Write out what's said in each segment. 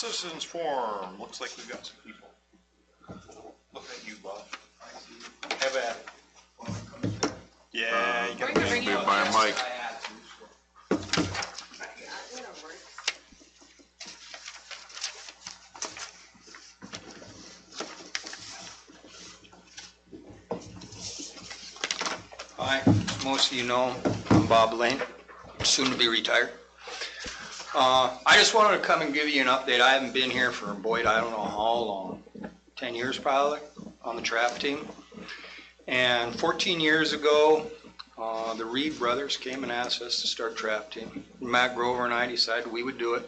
citizens forum. Looks like we've got some people. Look at you, Bob. Have at it. Yeah, you got to be by a mic. Hi, most of you know I'm Bob Lane, soon to be retired. I just wanted to come and give you an update. I haven't been here for, Boyd, I don't know how long, 10 years probably, on the trap team. And 14 years ago, the Reed brothers came and asked us to start trap team. Matt Grover and I decided we would do it.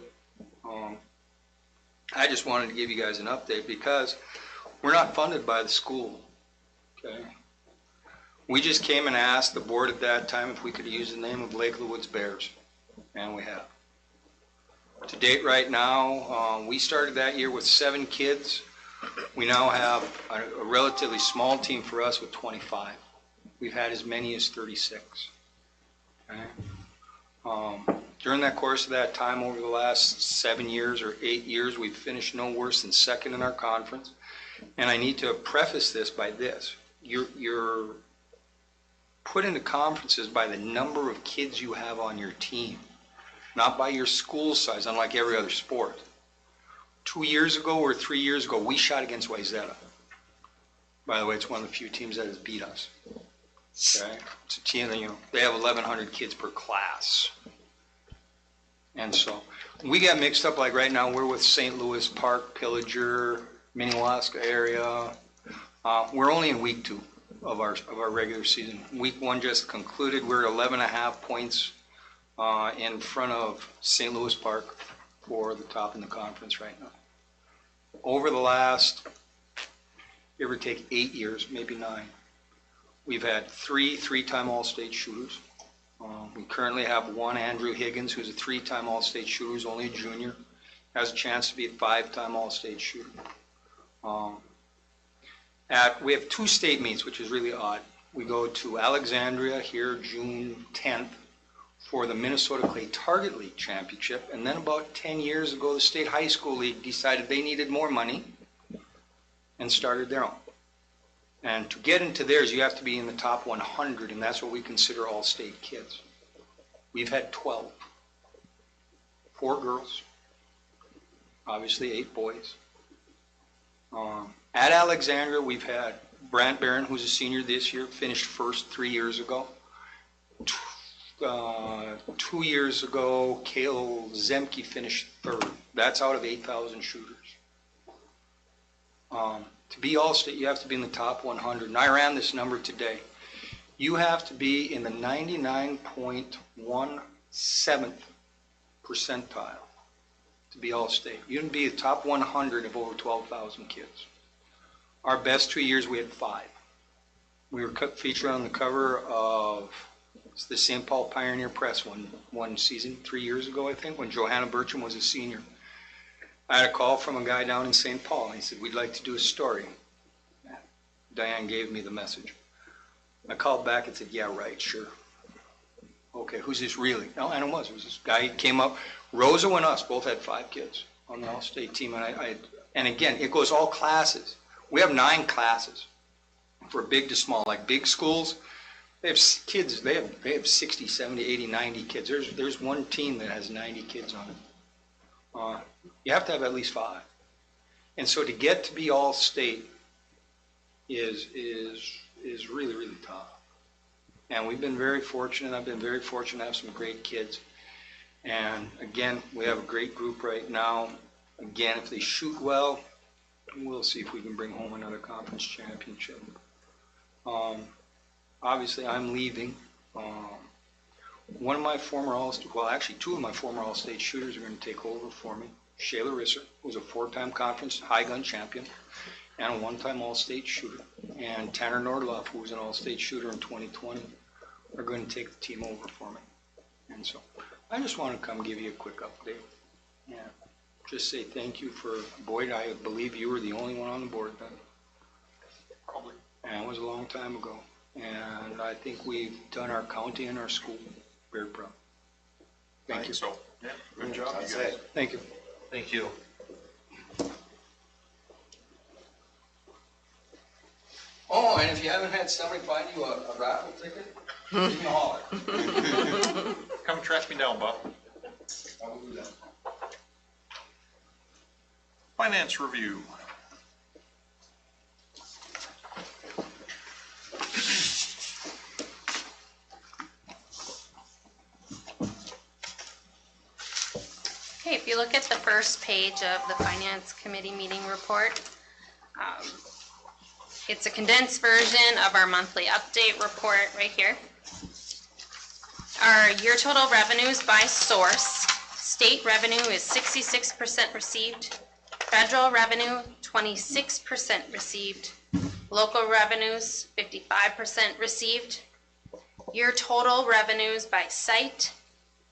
I just wanted to give you guys an update because we're not funded by the school, okay? We just came and asked the board at that time if we could use the name of Lake of the Woods Bears, and we have. To date right now, we started that year with 7 kids. We now have a relatively small team for us with 25. We've had as many as 36. Okay? During that course of that time, over the last 7 years or 8 years, we've finished no worse than second in our conference. And I need to preface this by this. You're put into conferences by the number of kids you have on your team, not by your school size, unlike every other sport. 2 years ago or 3 years ago, we shot against Wayzata. By the way, it's one of the few teams that has beat us. Okay? It's a team that, they have 1,100 kids per class. And so we got mixed up, like right now we're with St. Louis Park, Pillager, Minnewaska area. We're only in week 2 of our regular season. Week 1 just concluded. We're 11.5 points in front of St. Louis Park for the top in the conference right now. Over the last, give or take 8 years, maybe 9, we've had 3 three-time All-State shooters. We currently have 1, Andrew Higgins, who's a 3-time All-State shooter, who's only a junior, has a chance to be a 5-time All-State shooter. We have 2 state meets, which is really odd. We go to Alexandria here June 10th for the Minnesota Clay Target League Championship, and then about 10 years ago, the State High School League decided they needed more money and started their own. And to get into theirs, you have to be in the top 100, and that's what we consider all-state kids. We've had 12. 4 girls, obviously 8 boys. At Alexandria, we've had Brant Barron, who's a senior this year, finished first 3 years ago. 2 years ago, Cale Zemke finished 3rd. That's out of 8,000 shooters. To be all-state, you have to be in the top 100. And I ran this number today. You have to be in the 99.17th percentile to be all-state. You can be the top 100 of over 12,000 kids. Our best 2 years, we had 5. We were featured on the cover of the St. Paul Pioneer Press one season 3 years ago, I think, when Johanna Bertram was a senior. I had a call from a guy down in St. Paul, and he said, we'd like to do a story. Diane gave me the message. I called back and said, yeah, right, sure. Okay, who's this really? No, and it was this guy who came up. Rosa and us both had 5 kids on the all-state team, and again, it goes all classes. We have 9 classes for big to small. Like big schools, they have kids, they have 60, 70, 80, 90 kids. There's one team that has 90 kids on it. You have to have at least 5. And so to get to be all state is really, really tough. And we've been very fortunate. I've been very fortunate to have some great kids. And again, we have a great group right now. Again, if they shoot well, we'll see if we can bring home another conference championship. Obviously, I'm leaving. One of my former actually 2 of my former All-State shooters are going to take over for me. Shayla Risser, who's a 4-time conference high gun champion and a 1-time All-State shooter, and Tanner Nordloff, who was an All-State shooter in 2020, are going to take the team over for me. And so I just want to come give you a quick update. Yeah. Just say thank you for, Boyd, I believe you were the only one on the board then. Probably. And it was a long time ago. And I think we've done our county and our school very proud. Thank you. So, yeah, good job, you guys. Thank you. Thank you. Oh, and if you haven't had somebody find you a raffle ticket, give me a holler. Come track me down, Bob. I will do that. Finance review. Okay, if you look at the first page of the Finance Committee meeting report, it's a condensed version of our monthly update report right here. Our year total revenues by source. State revenue is 66% received. Federal revenue, 26% received. Local revenues, 55% received. Year total revenues by site.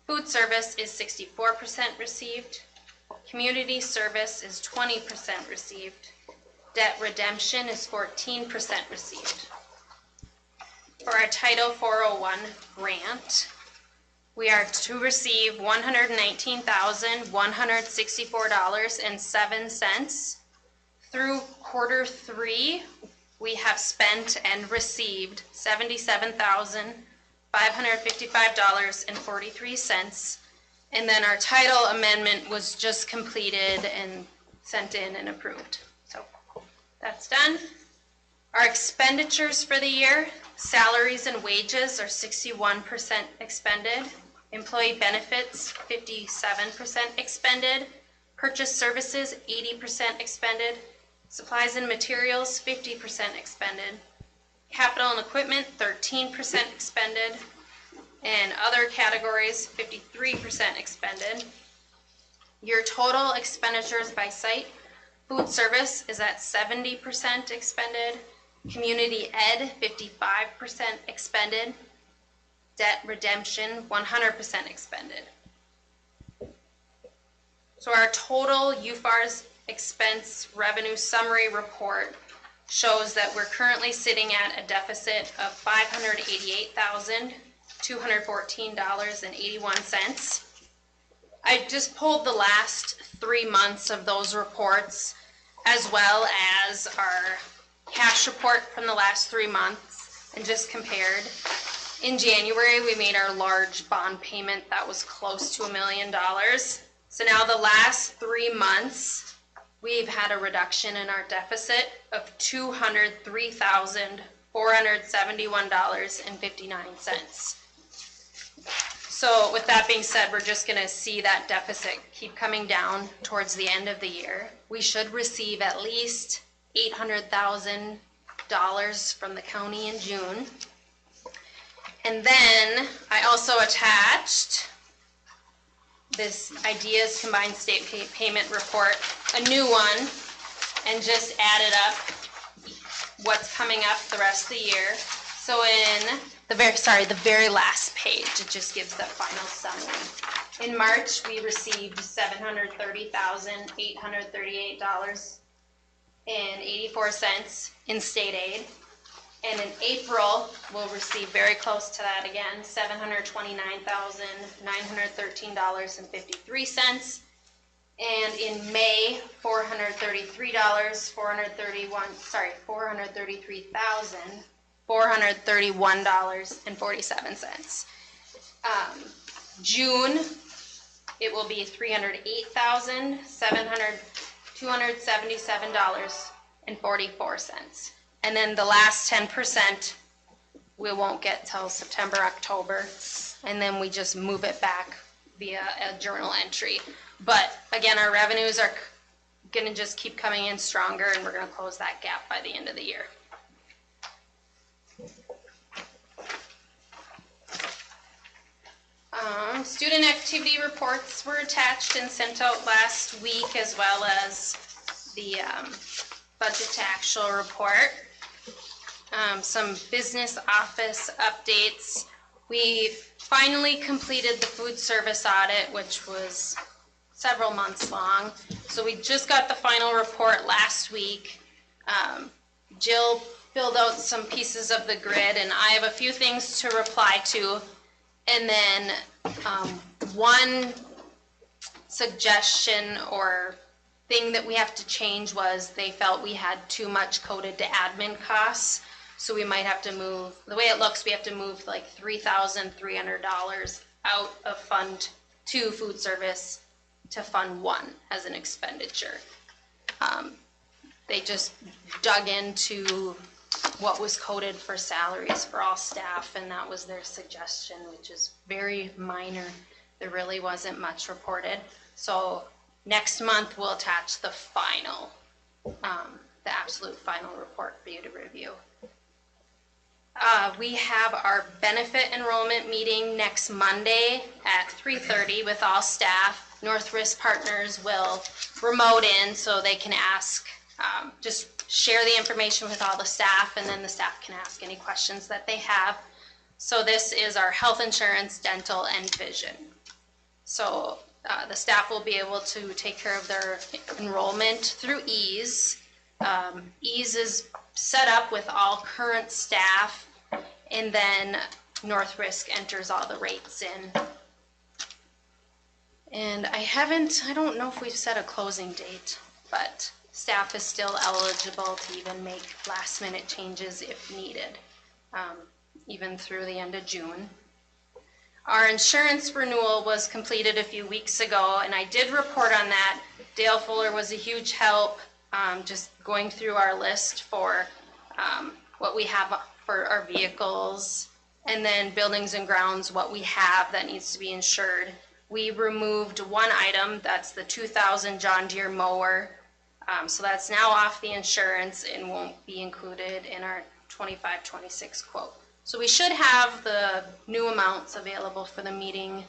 Food service is 64% received. Community service is 20% received. Debt redemption is 14% received. For our Title 401 grant, we are to receive $119,164.07. Through quarter 3, we have spent and received $77,555.43. And then our title amendment was just completed and sent in and approved. So that's done. Our expenditures for the year, salaries and wages are 61% expended. Employee benefits, 57% expended. Purchase services, 80% expended. Supplies and materials, 50% expended. Capital and equipment, 13% expended. And other categories, 53% expended. Your total expenditures by site, food service is at 70% expended. Community ed, 55% expended. Debt redemption, 100% expended. So our total UFAR's expense revenue summary report shows that we're currently sitting at a deficit of $588,214.81. I just pulled the last 3 months of those reports, as well as our cash report from the last 3 months, and just compared. In January, we made our large bond payment that was close to $1 million. So now the last 3 months, we've had a reduction in our deficit of $203,471.59. So with that being said, we're just going to see that deficit keep coming down towards the end of the year. We should receive at least $800,000 from the county in June. And then I also attached this Ideas Combined State Payment Report, a new one, and just added up what's coming up the rest of the year. So in the very last page, it just gives the final summary. In March, we received $730,838.84 in state aid. And in April, we'll receive very close to that again, $729,913.53. And in May, $433,431.47. June, it will be $308,277.44. And then the last 10%, we won't get till September, October, and then we just move it back via a journal entry. But again, our revenues are going to just keep coming in stronger, and we're going to close that gap by the end of the year. Student activity reports were attached and sent out last week, as well as the budget to actual report. Some business office updates. We finally completed the food service audit, which was several months long. So we just got the final report last week. Jill filled out some pieces of the grid, and I have a few things to reply to. And then one suggestion or thing that we have to change was they felt we had too much coded to admin costs. So we might have to move, the way it looks, we have to move like $3,300 out of Fund 2 food service to Fund 1 as an expenditure. They just dug into what was coded for salaries for all staff, and that was their suggestion, which is very minor. There really wasn't much reported. So next month we'll attach the final, the absolute final report for you to review. We have our benefit enrollment meeting next Monday at 3:30 with all staff. North Risk Partners will remote in so they can ask, just share the information with all the staff, and then the staff can ask any questions that they have. So this is our health insurance, dental, and vision. So the staff will be able to take care of their enrollment through EASE. EASE is set up with all current staff, and then North Risk enters all the rates in. And I don't know if we've set a closing date, but staff is still eligible to even make last minute changes if needed, even through the end of June. Our insurance renewal was completed a few weeks ago, and I did report on that. Dale Fuller was a huge help, just going through our list for what we have for our vehicles, and then buildings and grounds, what we have that needs to be insured. We removed one item, that's the 2000 John Deere mower. So that's now off the insurance and won't be included in our 25-26 quote. So we should have the new amounts available for the meeting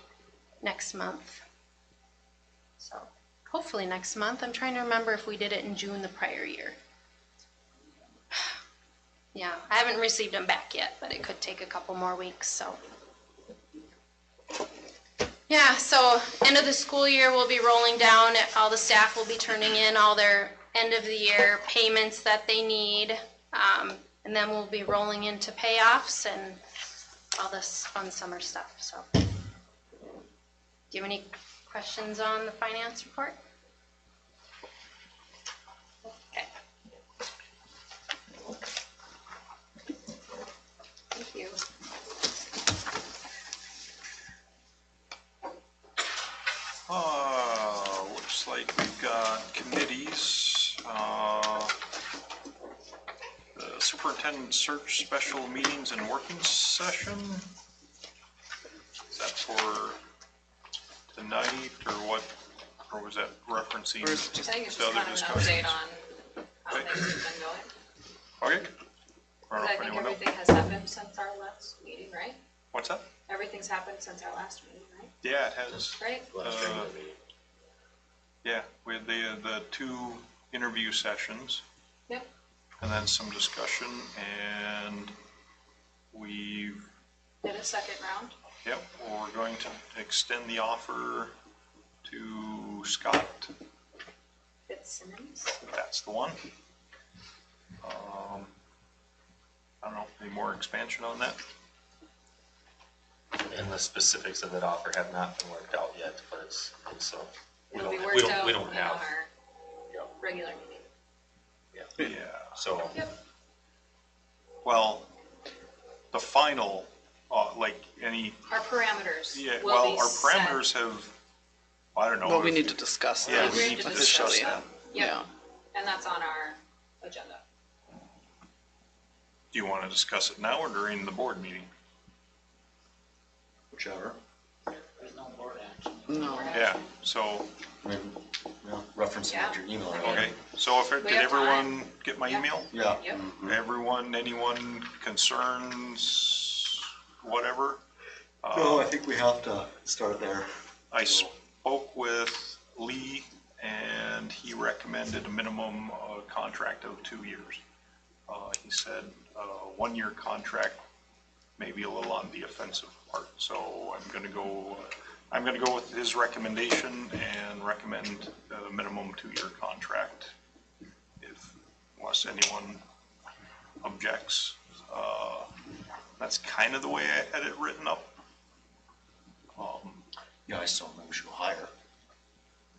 next month. So hopefully next month. I'm trying to remember if we did it in June the prior year. Yeah, I haven't received them back yet, but it could take a couple more weeks, so. Yeah, so end of the school year we'll be rolling down. All the staff will be turning in all their end of the year payments that they need. And then we'll be rolling into payoffs and all this fun summer stuff, so. Do you have any questions on the finance report? Okay. Thank you. Looks like we've got committees. The superintendent search special meetings and working session. Is that for tonight or what? Or was that referencing I think it's the just other kind of an discussions? update on how Okay. things have been going. Okay. I don't know Because I if think anyone knows. everything has happened since our last meeting, right? What's that? Everything's happened since our last meeting, right? Yeah, it has. Right? Yeah, we had the two interview sessions. Yep. And then some discussion, and we've, Did a second round. yep, we're going to extend the offer to Scott. Fitzsimmons. That's the one. I don't know, any more expansion on that? And the specifics of that offer have not been worked out yet, but it's we It'll be don't worked out we don't in have. our Yep. regular meeting. Yeah, So Yep. well, the final, like any, Our parameters yeah, will well, be our set. parameters have, I don't know. Well, we if- need to discuss Yeah, that we need to officially. discuss that. Yep. Yeah. And that's on our agenda. Do you want to discuss it now or during the board meeting? Whichever. There's no board action. No. Yeah, so, I mean, referencing Yeah. what your email. okay, so if it, We did have everyone get my Yep. email? Yeah. Yep. Everyone, anyone concerns, whatever? No, I think we have to start there. I spoke with Lee and he recommended a minimum contract of 2 years. He said 1 year contract may be a little on the offensive part, so I'm gonna go with his recommendation and recommend a minimum 2 year contract. Unless anyone objects. That's kind of the way I had it written up. Yeah, I still think we should go higher.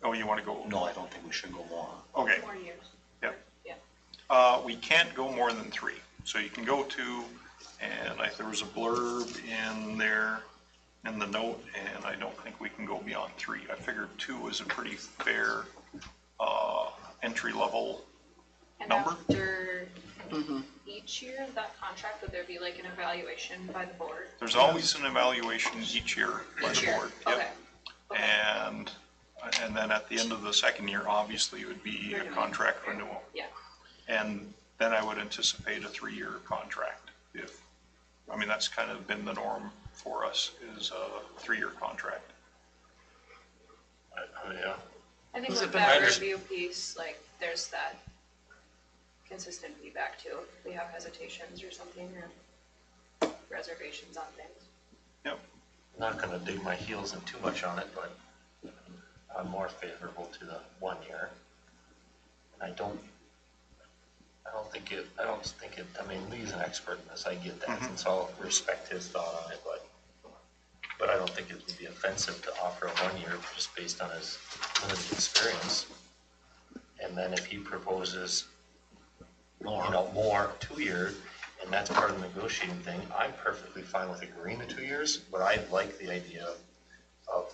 Oh, you want to go? No, I don't think we should go more. Okay, 4 years. yep. Yeah. We can't go more than 3. So you can go 2, and there was a blurb in there, in the note, and I don't think we can go beyond 3. I figured 2 is a pretty fair, entry level And number. after each year of that contract, would there be like an evaluation by the board? There's always an evaluation each year by Each the year? board. Okay. Yep. Okay. And then at the end of the second year, obviously, it would be a Renewal. contract renewal. Yeah. And then I would anticipate a 3-year contract. That's kind of been the norm for us, is a 3-year contract. Yeah. I think Has with it been that better? review piece, like, there's that consistent feedback too. If we have hesitations or something, or reservations on things. Yep. I'm not gonna dig my heels in too much on it, but I'm more favorable to the 1 year. And I don't think it, Lee's an expert in this, I get that, and so I'll respect his thought on it, but I don't think it would be offensive to offer a 1 year just based on his limited experience. And then if he proposes, more 2 years, and that's part of the negotiating thing, I'm perfectly fine with agreeing to 2 years, but I like the idea of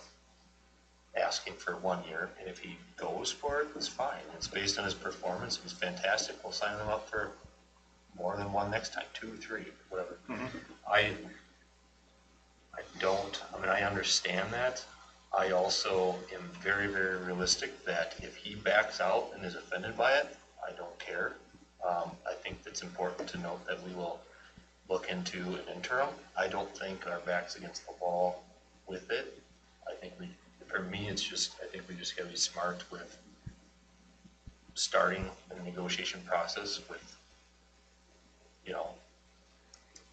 asking for 1 year, and if he goes for it, it's fine. It's based on his performance, he's fantastic, we'll sign him up for more than 1 next time, 2, 3, whatever. I understand that. I also am very, very realistic that if he backs out and is offended by it, I don't care. I think it's important to note that we will look into an interim. I don't think our back's against the wall with it. I think for me, I think we just gotta be smart with starting the negotiation process with,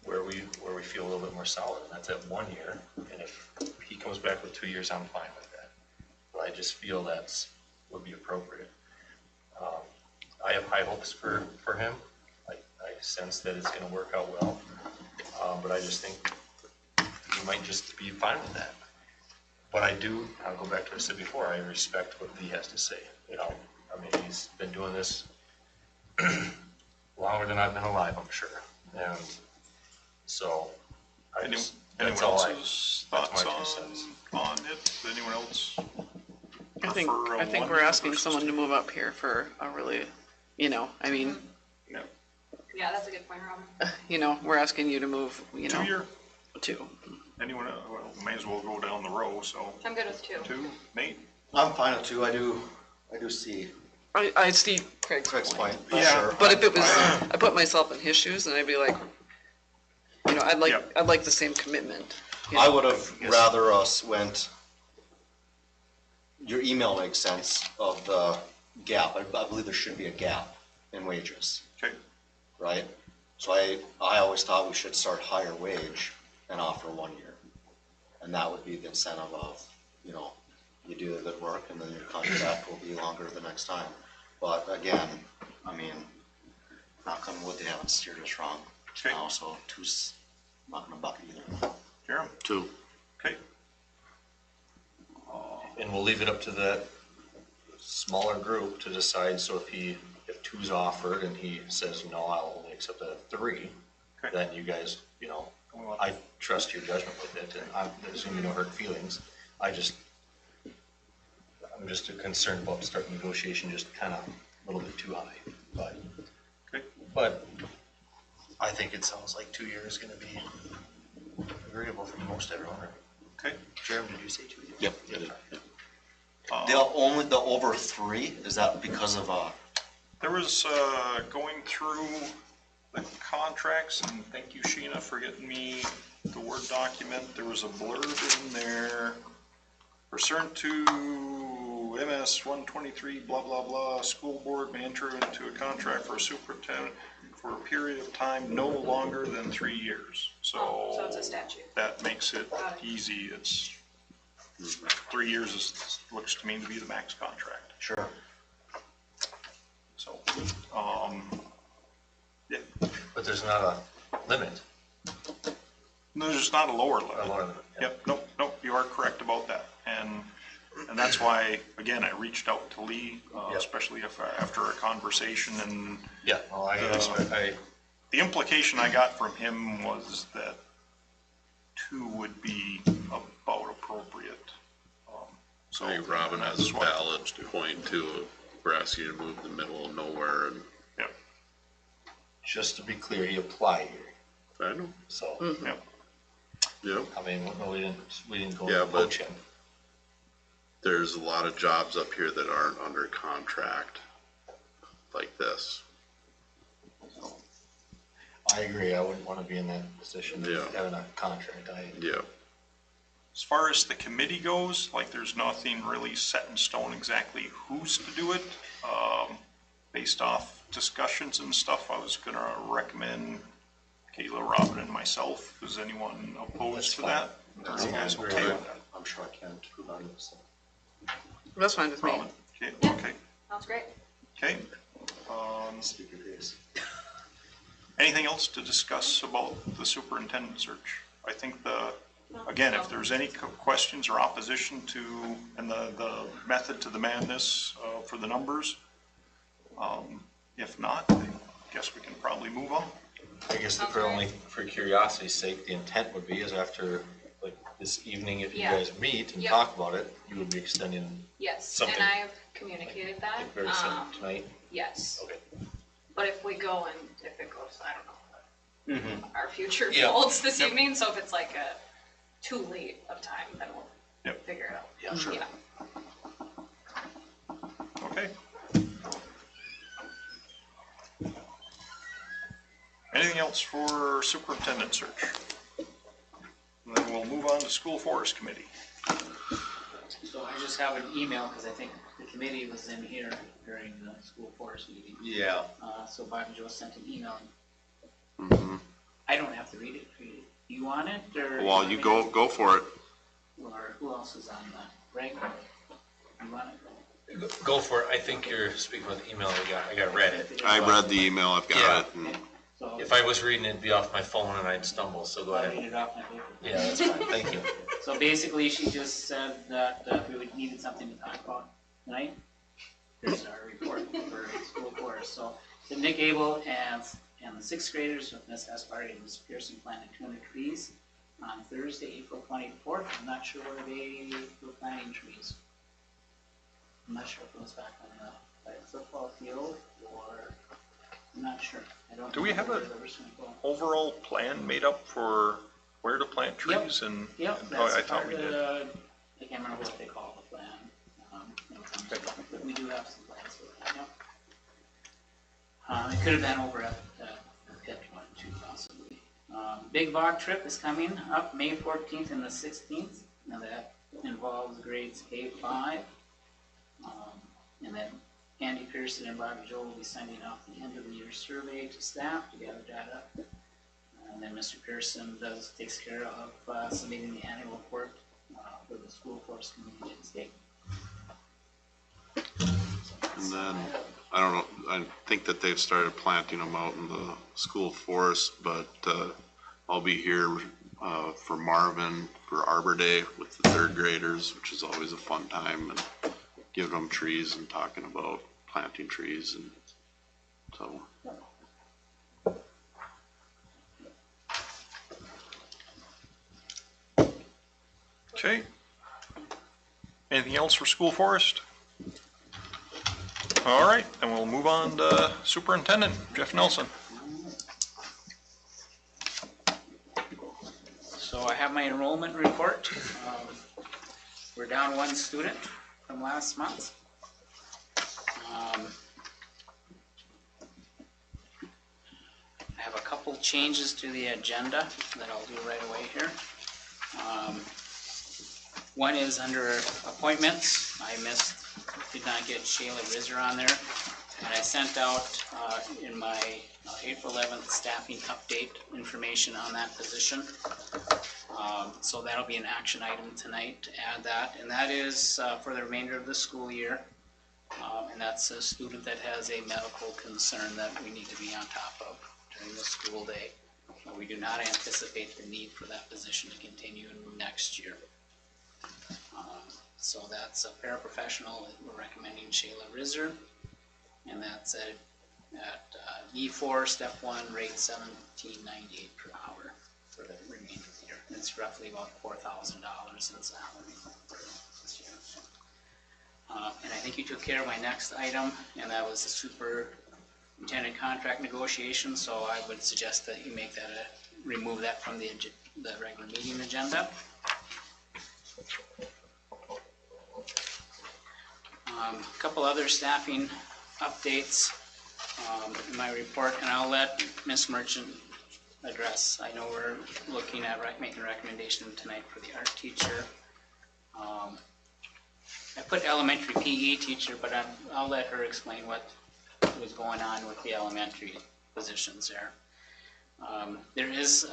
where we feel a little bit more solid, and that's at 1 year. And if he comes back with 2 years, I'm fine with that. But I just feel would be appropriate. I have high hopes for him. I sense that it's gonna work out well. But I just think he might just be fine with that. But I'll go back to what I said before, I respect what Lee has to say, he's been doing this longer than I've been alive, I'm sure. And so, Anyone that's all else's that's thoughts my 2 cents. on it? Does anyone else I think prefer a 1 we're year asking versus someone 2? to move up here for a really, Yeah. Yeah, that's a good point, Robin. we're asking you to move, 2 year? 2. Anyone, may as well go down the row, so I'm good with 2. 2, Nate? I'm fine with 2. I do see I see Craig's Craig's point. point, for sure. But if it was, I put myself in his shoes and I'd be like, Yep. I'd like the same commitment. I would have rather us went, your email makes sense of the gap. I believe there should be a gap in wages, Okay, right? So I always thought we should start higher wage and offer 1 year. And that would be the incentive of, you do the good work and then your contract will be longer the next time. But again, knock on wood, they haven't steered us wrong Okay. now, so 2's not gonna buck it either. Jerem? 2. Okay. And we'll leave it up to that smaller group to decide, so if 2's offered and he says, no, I'll only accept a 3, Okay. then you guys, I trust your judgment with it, and I'm assuming no hurt feelings. I'm just concerned about starting negotiation just kind of a little bit too high, Okay. but I think it sounds like 2 years is gonna be agreeable for most everyone. Okay. Jeremy, did you say 2 years? Yep. Yeah. The over 3, is that because of, There was, going through the contracts, and thank you, Sheena, for getting me the Word document. There was a blurb in there. Pursuant to MS 123, blah, blah, blah, school board may enter into a contract for a superintendent for a period of time no longer than 3 years. So it's a statute. That makes it Got it. easy. It's 3 years looks to me to be the max contract. sure. So, yeah, But there's not a limit. no, there's just not a lower limit. A lower limit, yeah. Yep, nope, you are correct about that. And that's that's why, again, I reached out to Lee, Yep. especially after a conversation, and Yeah, well, the implication I got from him was that 2 would be about appropriate. So I think Robin has that's a why- valid point too. We're asking you to move the middle of nowhere, and Yep, just to be clear, he applied here, I know. so, yep. Yep. I mean, no, we didn't go Yeah, and but- poach him. There's a lot of jobs up here that aren't under contract like this. I agree, I wouldn't wanna be in that position Yeah. of having a contract, Yeah. As far as the committee goes, like, there's nothing really set in stone exactly who's to do it. Based off discussions and stuff, I was gonna recommend Kayla, Robin, and myself. Is anyone opposed to that? Are you guys okay with that? I'm sure I can too, so. That's fine with me. Robin? Okay, Yeah. okay, Sounds great. okay. Speak your piece. Anything else to discuss about the superintendent search? I think again, if there's any questions or opposition to, and the method to the madness for the numbers, if not, I guess we can probably move on. I guess Sounds for great. only, for curiosity's sake, the intent would be is after, like, this evening, if you Yeah. guys meet and Yep. talk about it, you would be extending Yes, Something. and I've communicated that. very soon tonight. Yes, Okay. but if we go and if it goes, I don't know, Mm-hmm. our future Yeah. folds this Yep. evening, so if it's like a too late of time, then we'll Yep. figure it out. Yeah, sure. Yeah. Okay. Anything else for superintendent search? And then we'll move on to school forest committee. So I just have an email, because I think the committee was in here during the school forest meeting. Yeah. So Bob and Joe sent an email. Mhm. I don't have to read it for you. Do you want it, or? Well, you go for it. Or who else is on that? Greg? You want it? Go for it, I think you're speaking with the email I got read it. I read the email, I've got it. And So If I was reading it, it'd be off my phone and I'd stumble, so go I'll ahead. read it off my paper. Yeah, that's fine, thank you. So basically, she just said that we would needed something to talk about tonight. Here's our report for school forest. So Nick Abel and the sixth graders with Miss Esparty and Miss Pearson planted 200 trees on Thursday, April 24th. I'm not sure where they were planting trees. I'm not sure if it was back on the football field or, I'm not sure. I don't Do we have remember a- where they were gonna go. Overall plan made up for where to plant Yep. trees and? Yep, and- that's oh, I thought part we of did. the, I can't remember what they call the plan. But we do have some plans for that, yep. It could have been over at pit one too, possibly. Big Bog trip is coming up May 14th and the 16th. Now that involves grades K-5. And then Andy Pearson and Bobby Joel will be sending out the end of the year survey to staff to gather data. And then Mr. Pearson takes care of submitting the annual report for the school forest committee to the state. and then, I don't know, I think that they've started planting them out in the school forest, but I'll be here for Marvin for Arbor Day with the third graders, which is always a fun time, and giving them trees and talking about planting trees, and so. Okay. Anything else for school forest? All right, then we'll move on to superintendent, Jeff Nelson. So I have my enrollment report. We're down one student from last month. I have a couple changes to the agenda that I'll do right away here. One is under appointments. I did not get Shayla Rizzer on there. And I sent out in my April 11th staffing update information on that position. So that'll be an action item tonight to add that. And that is for the remainder of the school year. And that's a student that has a medical concern that we need to be on top of during the school day. We do not anticipate the need for that position to continue next year. So that's a paraprofessional, we're recommending Shayla Rizzer, and that's at E4, step 1, rate $17.98 per hour for the remainder of the year. And it's roughly about $4,000 in salary for this year. And I think you took care of my next item, and that was the superintendent contract negotiation, so I would suggest that you make that remove that from the regular meeting agenda. A couple other staffing updates in my report, and I'll let Ms. Merchant address. I know we're looking at making a recommendation tonight for the art teacher. I put elementary PE teacher, but I'll let her explain what was going on with the elementary positions there. There is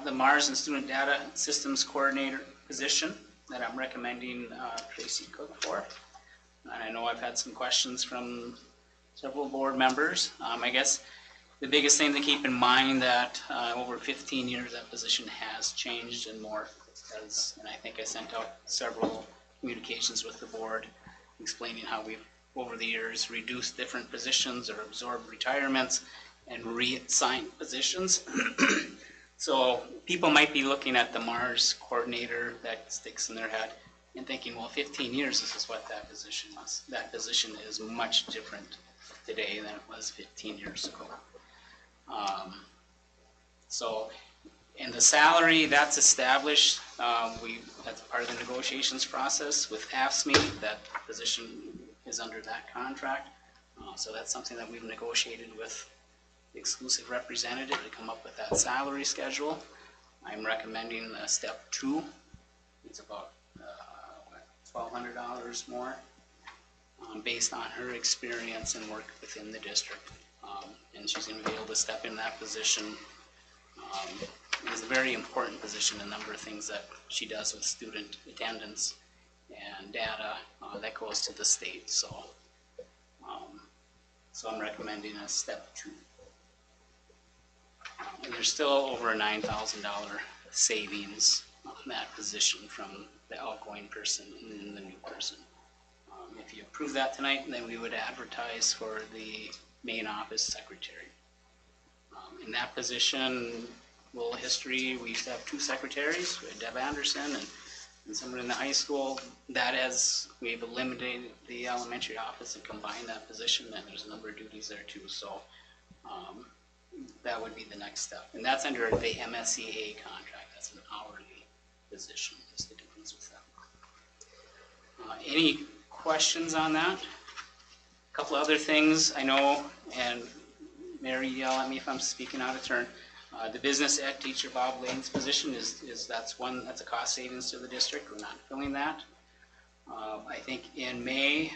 the Mars and Student Data Systems Coordinator position that I'm recommending Tracy Cook for. And I know I've had some questions from several board members. I guess the biggest thing to keep in mind that over 15 years that position has changed and morphed. And I think I sent out several communications with the board explaining how we've over the years reduced different positions or absorbed retirements and reassigned positions. So people might be looking at the Mars coordinator that sticks in their head and thinking, well, 15 years, this is what that position was. That position is much different today than it was 15 years ago. So, and the salary that's established, that's part of the negotiations process with AFSCME. That position is under that contract. So that's something that we've negotiated with the exclusive representative to come up with that salary schedule. I'm recommending step 2. It's about $1,200 more based on her experience and work within the district. And she's going to be able to step in that position. It's a very important position, a number of things that she does with student attendance and data that goes to the state. So I'm recommending a step 2. And there's still over a $9,000 savings on that position from the outgoing person and the new person. If you approve that tonight, then we would advertise for the main office secretary. In that position, a little history, we used to have 2 secretaries. We had Deb Anderson and someone in the high school. We've eliminated the elementary office and combined that position, and there's a number of duties there too. So that would be the next step. And that's under the MSEA contract. That's an hourly position, just the difference with that. Any questions on that? A couple other things I know, and Mary, yell at me if I'm speaking out of turn. The business ed teacher, Bob Lane's position that's a cost savings to the district. We're not filling that. I think in May,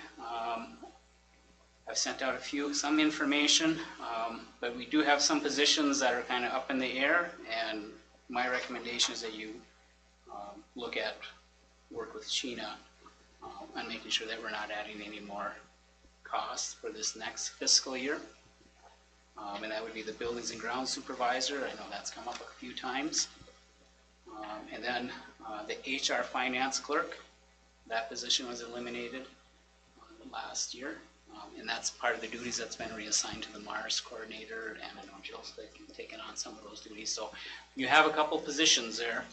I've sent out some information, but we do have some positions that are kind of up in the air, and my recommendation is that you work with Sheena on making sure that we're not adding any more costs for this next fiscal year. And that would be the buildings and grounds supervisor. I know that's come up a few times. And then the HR finance clerk, that position was eliminated last year. And that's part of the duties that's been reassigned to the Mars coordinator, and I know Jill's taken on some of those duties. So you have a couple positions there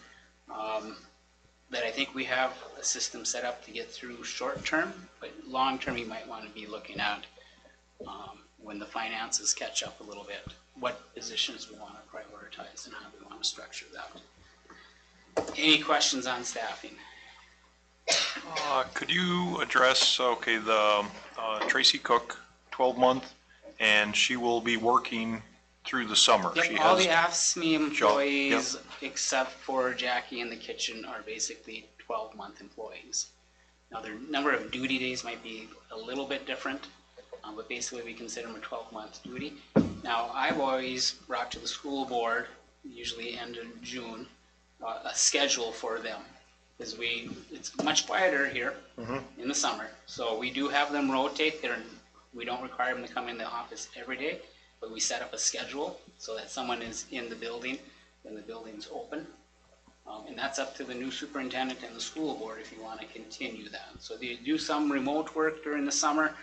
that I think we have a system set up to get through short term, but long term you might want to be looking at when the finances catch up a little bit, what positions we want to prioritize and how we want to structure that. Any questions on staffing? Could you address, the Tracy Cook, 12-month, and she will be working through the summer. Yep, She all the has AFSCME employees, except for Jackie in the kitchen, are basically 12-month employees. Now, their number of duty days might be a little bit different, but basically we consider them a 12-month duty. Now, I've always brought to the school board, usually end of June, a schedule for them. Because it's much quieter here in the summer. So we do have them rotate. We don't require them to come in the office every day, but we set up a schedule so that someone is in the building when the building's open. And that's up to the new superintendent and the school board if you want to continue that. So they do some remote work during the summer.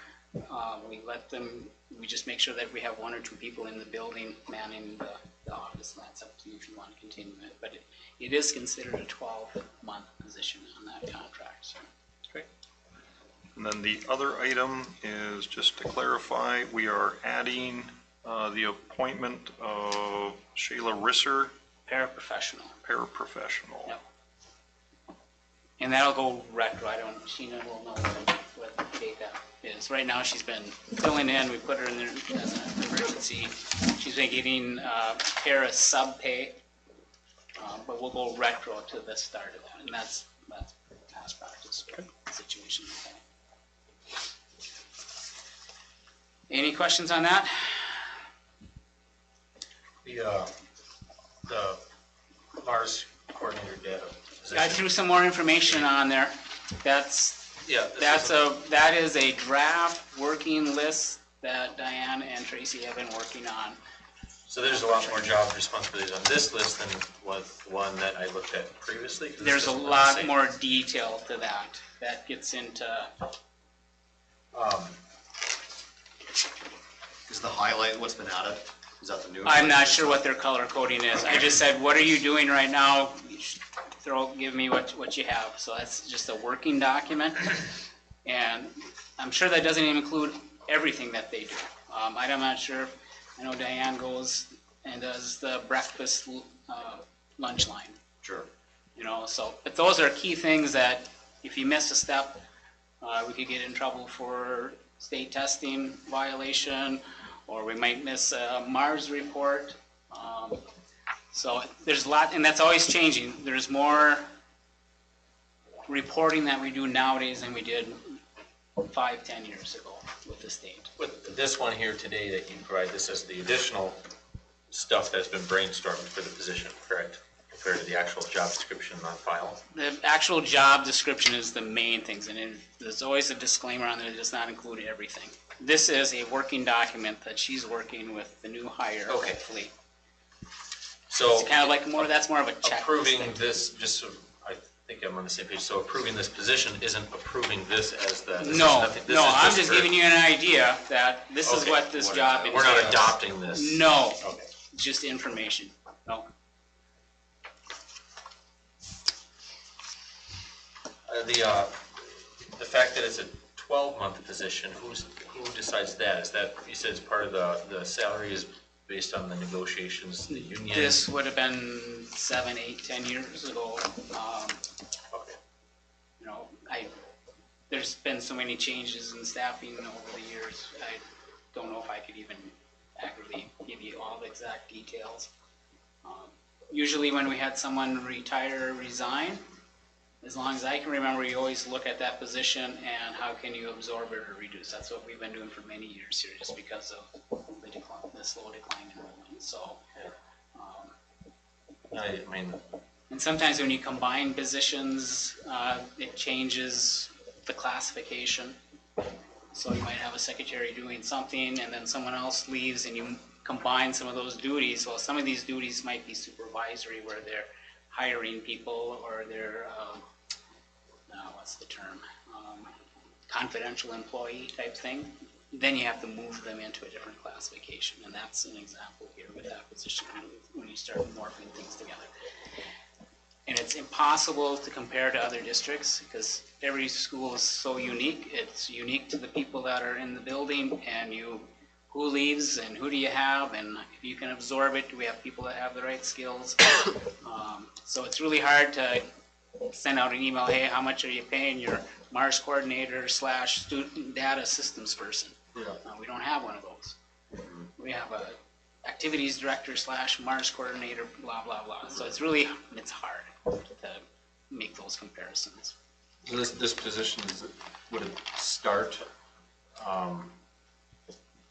We just make sure that we have 1 or 2 people in the building manning the office, and that's up to you if you want to continue it. But it is considered a 12-month position on that contract, so. Okay. And then the other item is just to clarify, we are adding the appointment of Shayla Risser, Paraprofessional. paraprofessional. Yep. And that'll go retro. Sheena will know what date that is. Right now, she's been filling in. We put her in there as an emergency. She's been getting para sub pay, but we'll go retro to the start of that, and that's past practice situation. Any questions on that? The Mars coordinator data I position. threw some more information on there. That is a draft working list that Diane and Tracy have been working on. So there's a lot more job responsibilities on this list than was the one that I looked at previously? 'Cause this There's a doesn't lot say- more detail to that. That gets into, Is the highlight what's been added? Is that the new? I'm not sure what their color coding is. I just said, what are you doing right now? Give me what you have. So that's just a working document. And I'm sure that doesn't include everything that they do. I'm not sure. I know Diane goes and does the breakfast lunch line. Sure. But those are key things that if you miss a step, we could get in trouble for state testing violation, or we might miss a Mars report. So there's a lot, and that's always changing. There's more reporting that we do nowadays than we did 5-10 years ago with the state. With this one here today that you provide, this is the additional stuff that's been brainstormed for the position, correct? Compared to the actual job description on file? The actual job description is the main things, and there's always a disclaimer on there that does not include everything. This is a working document that she's working with the new hire, Okay. hopefully. So It's kind of like that's more of a checklist. approving this, just so I think I'm on the same page, so approving this position isn't approving this as the. this is No, nothing- this no, is I'm just for- giving you an idea that this is Okay, what this job entails. We're not adopting this. No, Okay. just information. No. The fact that it's a 12-month position, who decides that? Is that, you said it's part of the salary is based on the negotiations, the union? This would have been 7, 8, 10 years ago. Okay. There's been so many changes in staffing over the years. I don't know if I could even accurately give you all the exact details. Usually when we had someone retire or resign, as long as I can remember, you always look at that position and how can you absorb it or reduce. That's what we've been doing for many years here, just because of the slow decline in enrollment. So, I mean, and sometimes when you combine positions, it changes the classification. So you might have a secretary doing something and then someone else leaves and you combine some of those duties. Well, some of these duties might be supervisory where they're hiring people or they're, what's the term? Confidential employee type thing. Then you have to move them into a different classification. And that's an example here with that position when you start morphing things together. And it's impossible to compare to other districts because every school is so unique. It's unique to the people that are in the building and who leaves and who do you have and if you can absorb it, do we have people that have the right skills? So it's really hard to send out an email, hey, how much are you paying your Mars coordinator / student data systems person? Yeah. We don't have one of those. We have a activities director / Mars coordinator, blah, blah, blah. So it's hard to make those comparisons. so this position, would it start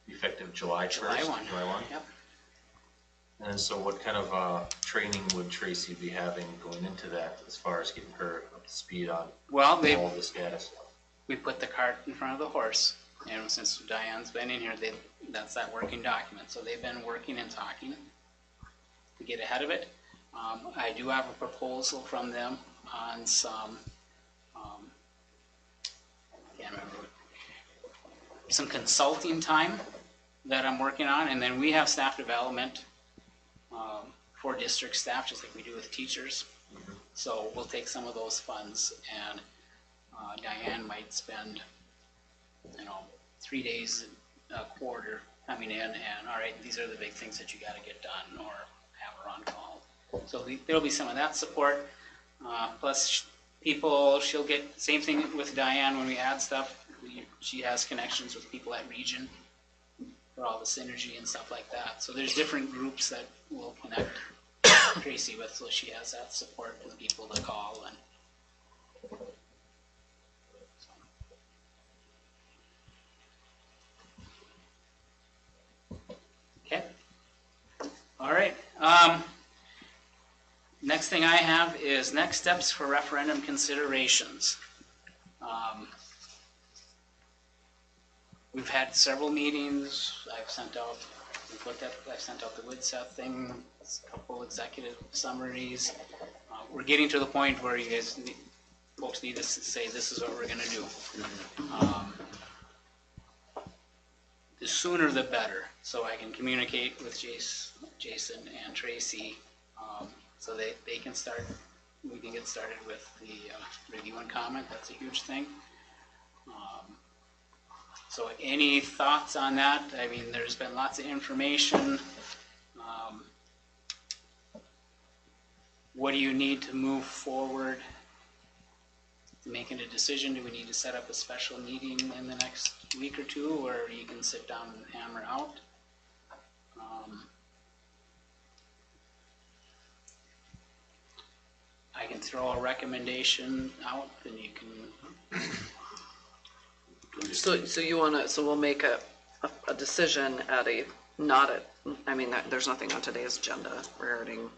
effective July 1st? July 1. July 1? Yep. And so what kind of training would Tracy be having going into that as far as getting her up to speed on Well, all this data stuff? we put the cart in front of the horse. And since Diane's been in here, that's that working document. So they've been working and talking to get ahead of it. I do have a proposal from them on some, can't remember, some consulting time that I'm working on, and then we have staff development for district staff, just like we do with teachers. So we'll take some of those funds, and Diane might spend, 3 days a quarter coming in and, all right, these are the big things that you gotta get done, or have her on call. So there'll be some of that support. Plus she'll get, same thing with Diane when we add stuff. She has connections with people at Region for all the synergy and stuff like that. So there's different groups that we'll connect Tracy with, so she has that support and people to call and. Okay. All right. Next thing I have is next steps for referendum considerations. We've had several meetings. I've sent out the WIDSET thing, a couple executive summaries. We're getting to the point where you guys, folks need to say this is what we're going to do. The sooner the better, so I can communicate with Jason and Tracy, so they can start. We can get started with the review and comment. That's a huge thing. So any thoughts on that? I mean, there's been lots of information. What do you need to move forward to making a decision? Do we need to set up a special meeting in the next week or two, or you can sit down and hammer out? I can throw a recommendation out, and you can. So you wanna, so we'll make a decision there's nothing on today's agenda regarding.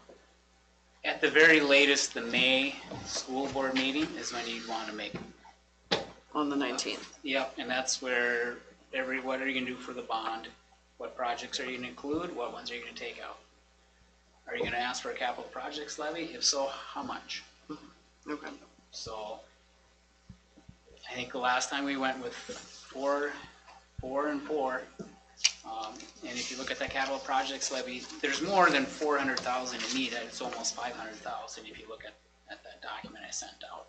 At the very latest, the May school board meeting is when you'd want to make. On the 19th. Yep, and that's where what are you gonna do for the bond? What projects are you gonna include? What ones are you gonna take out? Are you gonna ask for a capital projects levy? If so, how much? Okay. So, I think the last time we went with four and four. And if you look at that capital projects levy, there's more than 400,000 in need. It's almost 500,000 if you look at that document I sent out.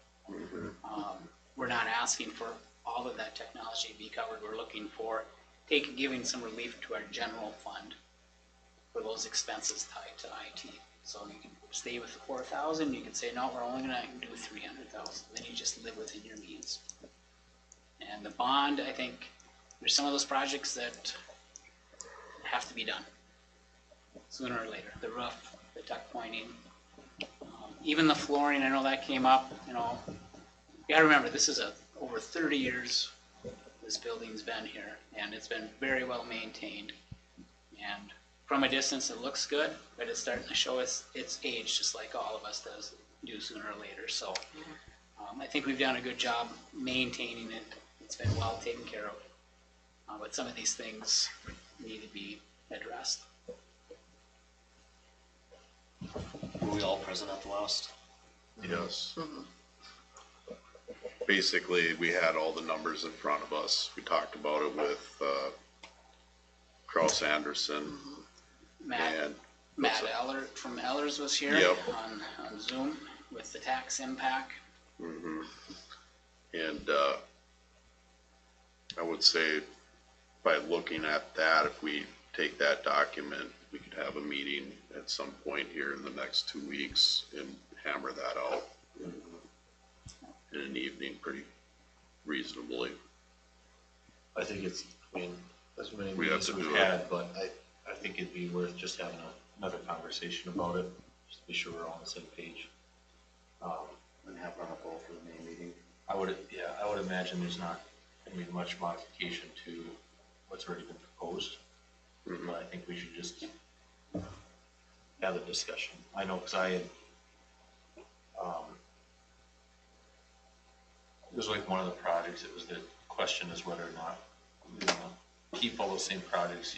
We're not asking for all of that technology to be covered. We're looking for giving some relief to our general fund for those expenses tied to IT. So you can stay with the 4,000. You can say, no, we're only going to do 300,000. Then you just live within your means. And the bond, I think, there's some of those projects that have to be done sooner or later. The roof, the tuck pointing, even the flooring. I know that came up. You gotta remember, this is over 30 years this building's been here, and it's been very well maintained. And from a distance, it looks good, but it's starting to show its age, just like all of us do sooner or later. So I think we've done a good job maintaining it. It's been well taken care of. But some of these things need to be addressed. Were we all present at the last? Yes. Basically, we had all the numbers in front of us. We talked about it with Kraus Anderson and Matt Eller from Ellers was here. Yep. on Zoom with the tax impact. And I would say by looking at that, if we take that document, we could have a meeting at some point here in the next 2 weeks and hammer that out in an evening pretty reasonably. I think it's, as many We have meetings to as we've do it. had, but I think it'd be worth just having another conversation about it, just to be sure we're all on the same page. And have run a goal for the May meeting. I would imagine there's not gonna be much modification to what's already been proposed. But I think we should just have a discussion. I know, because I had, it was like one of the projects, it was the question is whether or not we want to keep all those same projects,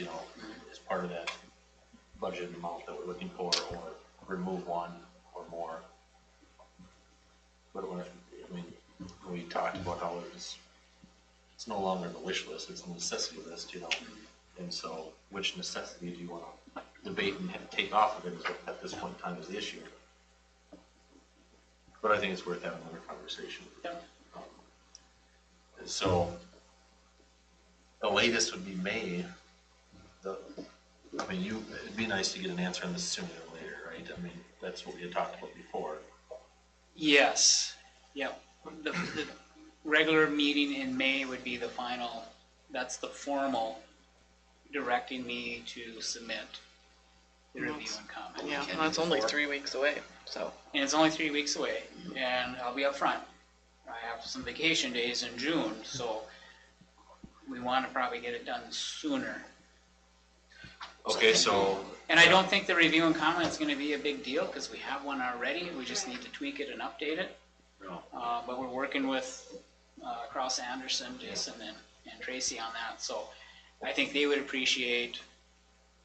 as part of that budget amount that we're looking for, or remove one or more. But when, I mean, we talked about how it's no longer the wish list, it's a necessity list, you know? And so, which necessity do you want to debate and take off of it is what, at this point in time, is the issue. But I think it's worth having another conversation. Yeah. So, the latest would be May. I mean, it'd be nice to get an answer on this sooner than later, right? I mean, that's what we had talked about before. Yes, yep. The regular meeting in May would be the final, that's the formal directing me to submit the review and comment. Yeah, Can that's do only before. 3 weeks away, so. And it's only 3 weeks away, and I'll be upfront. I have some vacation days in June, so we want to probably get it done sooner. Okay, so, And I don't think the review and comment is going to be a big deal, because we have one already, we just need to tweak it and update it. no. But we're working with Cross Anderson, Jason, and Tracy on that, so I think they would appreciate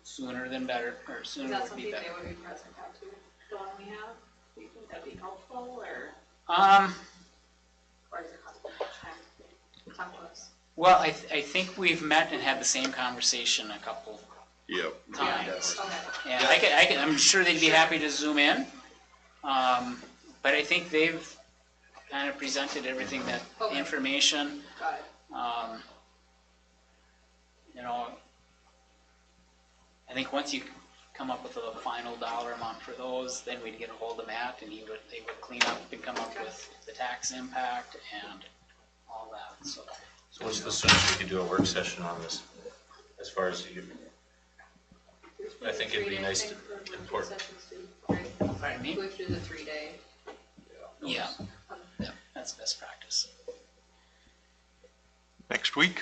sooner than better, or Is sooner that would something be they better. would be present at too, the one we have? Do you think that'd be helpful, or does it cost too much time? Talk to us. Well, I think we've met and had the same conversation a couple Yep. times. Okay. And I'm sure they'd be happy to zoom in. But I think they've kind of presented everything that, Okay. information, Got it. you know, I think once you come up with a final dollar amount for those, then we'd get a hold of Matt and they would clean up and come up with the tax impact and all that, so. So what's the soonest we could do a work session on this, as far as you? I think it'd be nice to import. Pardon me? Go through the 3-day. Yeah, that's best practice. Next week?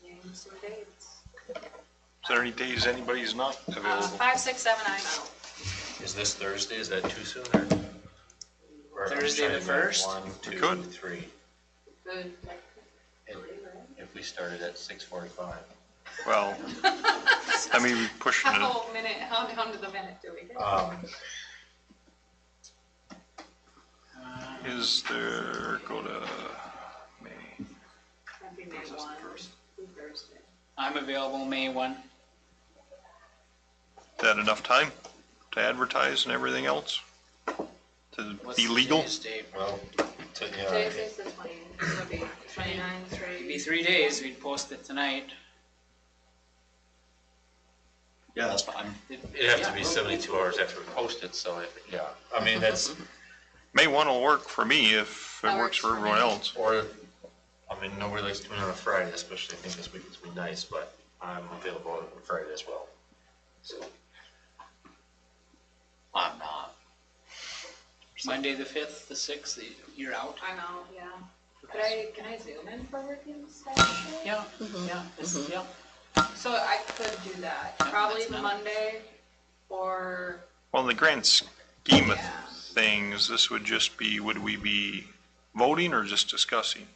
Name some dates. Is there any days anybody's not available? 5, 6, 7, 9. Is this Thursday, is that too soon, or? I'm Thursday trying the to go 1st? 1, 2, could. 3. Good. If we started at 6:45. Well, I mean, we pushing it. How down to the minute do we get? Is there, go to May. That'd be May 1, Thursday. I'm available May 1. Is that enough time to advertise and everything else? To What's be the legal? today's date? Well, Today's the 20, it would be 29, It'd be 3 days, we'd post it tonight. Yeah, that's fine. it'd have to be 72 hours after we post it, so, yeah, I mean, that's, May 1 will work for me if it That works works for for everyone me. else. or, I mean, nobody likes doing it on a Friday, especially I think this week it's been nice, but I'm available on Friday as well. So, I'm not. Monday the 5th, the 6th, you're out? I'm out, yeah. Can I zoom in for working session? Yeah, yeah, yeah. So I could do that, Yeah, probably that's not- Monday or, Well, in the grand scheme of Yeah. things, this would just be, would we be voting or just discussing?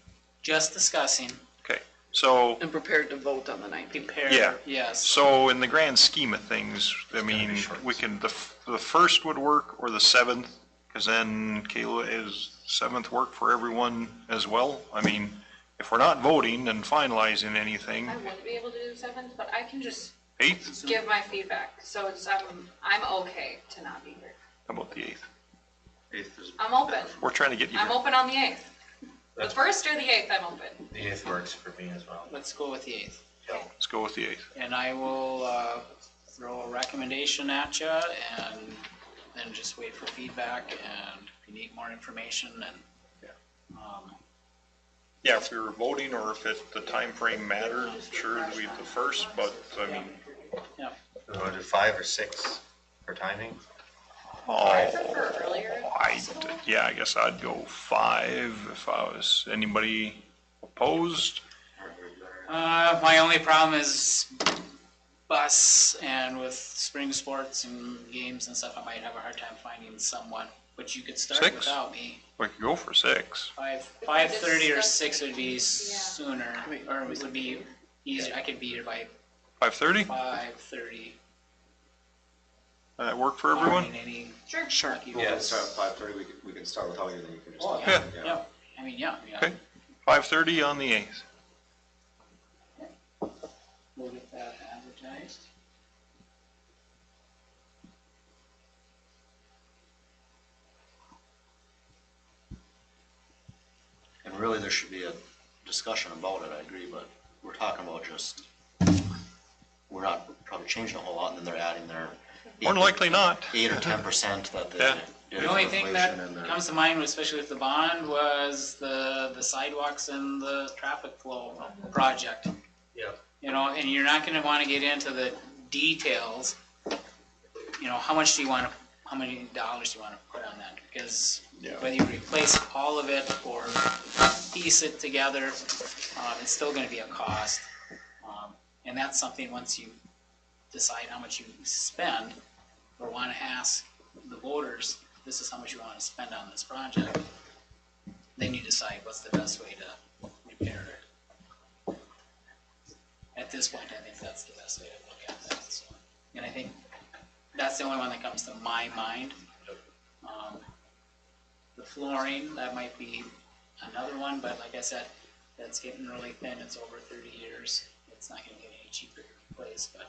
Just discussing, Okay, so, And prepared to vote on the 19th. prepare, Yeah. yes. so in the grand scheme of things, I gonna be mean, short. we can, the 1st would work or the 7th, because then Kayla, is 7th work for everyone as well? I mean, if we're not voting and finalizing anything, I wouldn't be able to do the 7th, but I can just 8th? give my feedback. So it's, I'm okay to not be here. How about the 8th? 8th is, I'm open. We're trying to get you I'm here. open on the 8th. The That's- 1st or the 8th, I'm open. the 8th works for me as well. Let's go with the 8th. Let's go with the 8th. And I will throw a recommendation at you and then just wait for feedback, and if you need more information, and Yeah, if we were voting or if the time frame mattered, sure, it'd be the 1st, but I mean, yeah. We want to do 5 or 6 for timing? I oh, prefer earlier if possible. yeah, I guess I'd go 5 if I was, anybody opposed? My only problem is bus, and with spring sports and games and stuff, I might have a hard time finding someone, but you could start 6? without me. We could go for 6. 5:30 or 6 would be sooner, or it would be easier, I could be here by 5:30? 5:30. That work for everyone? barring any Sure. Sure. lucky Well, rolls. start at 5:30, we can start without you, then you can just. Oh, talk. yeah, yeah, I mean, yeah. Okay. 5:30 on the 8th. We'll get that advertised. And really, there should be a discussion about it, I agree, but we're talking about just, we're not probably changing a whole lot, and then they're adding their. More than likely not. 8 or 10% that they Yeah. did The for only thing that inflation and their. comes to mind, especially with the bond, was the sidewalks and the traffic flow project. Yeah. You know, and you're not gonna wanna get into the details, you know, how many dollars do you wanna put on that? Because Yeah. whether you replace all of it or piece it together, it's still gonna be a cost. And that's something, once you decide how much you spend, or wanna ask the voters, this is how much you wanna spend on this project, then you decide what's the best way to repair it. At this point, I think that's the best way to look at that, so. And I think that's the only one that comes to my mind. The flooring, that might be another one, but like I said, that's getting really thin, it's over 30 years, it's not gonna get any cheaper to replace, but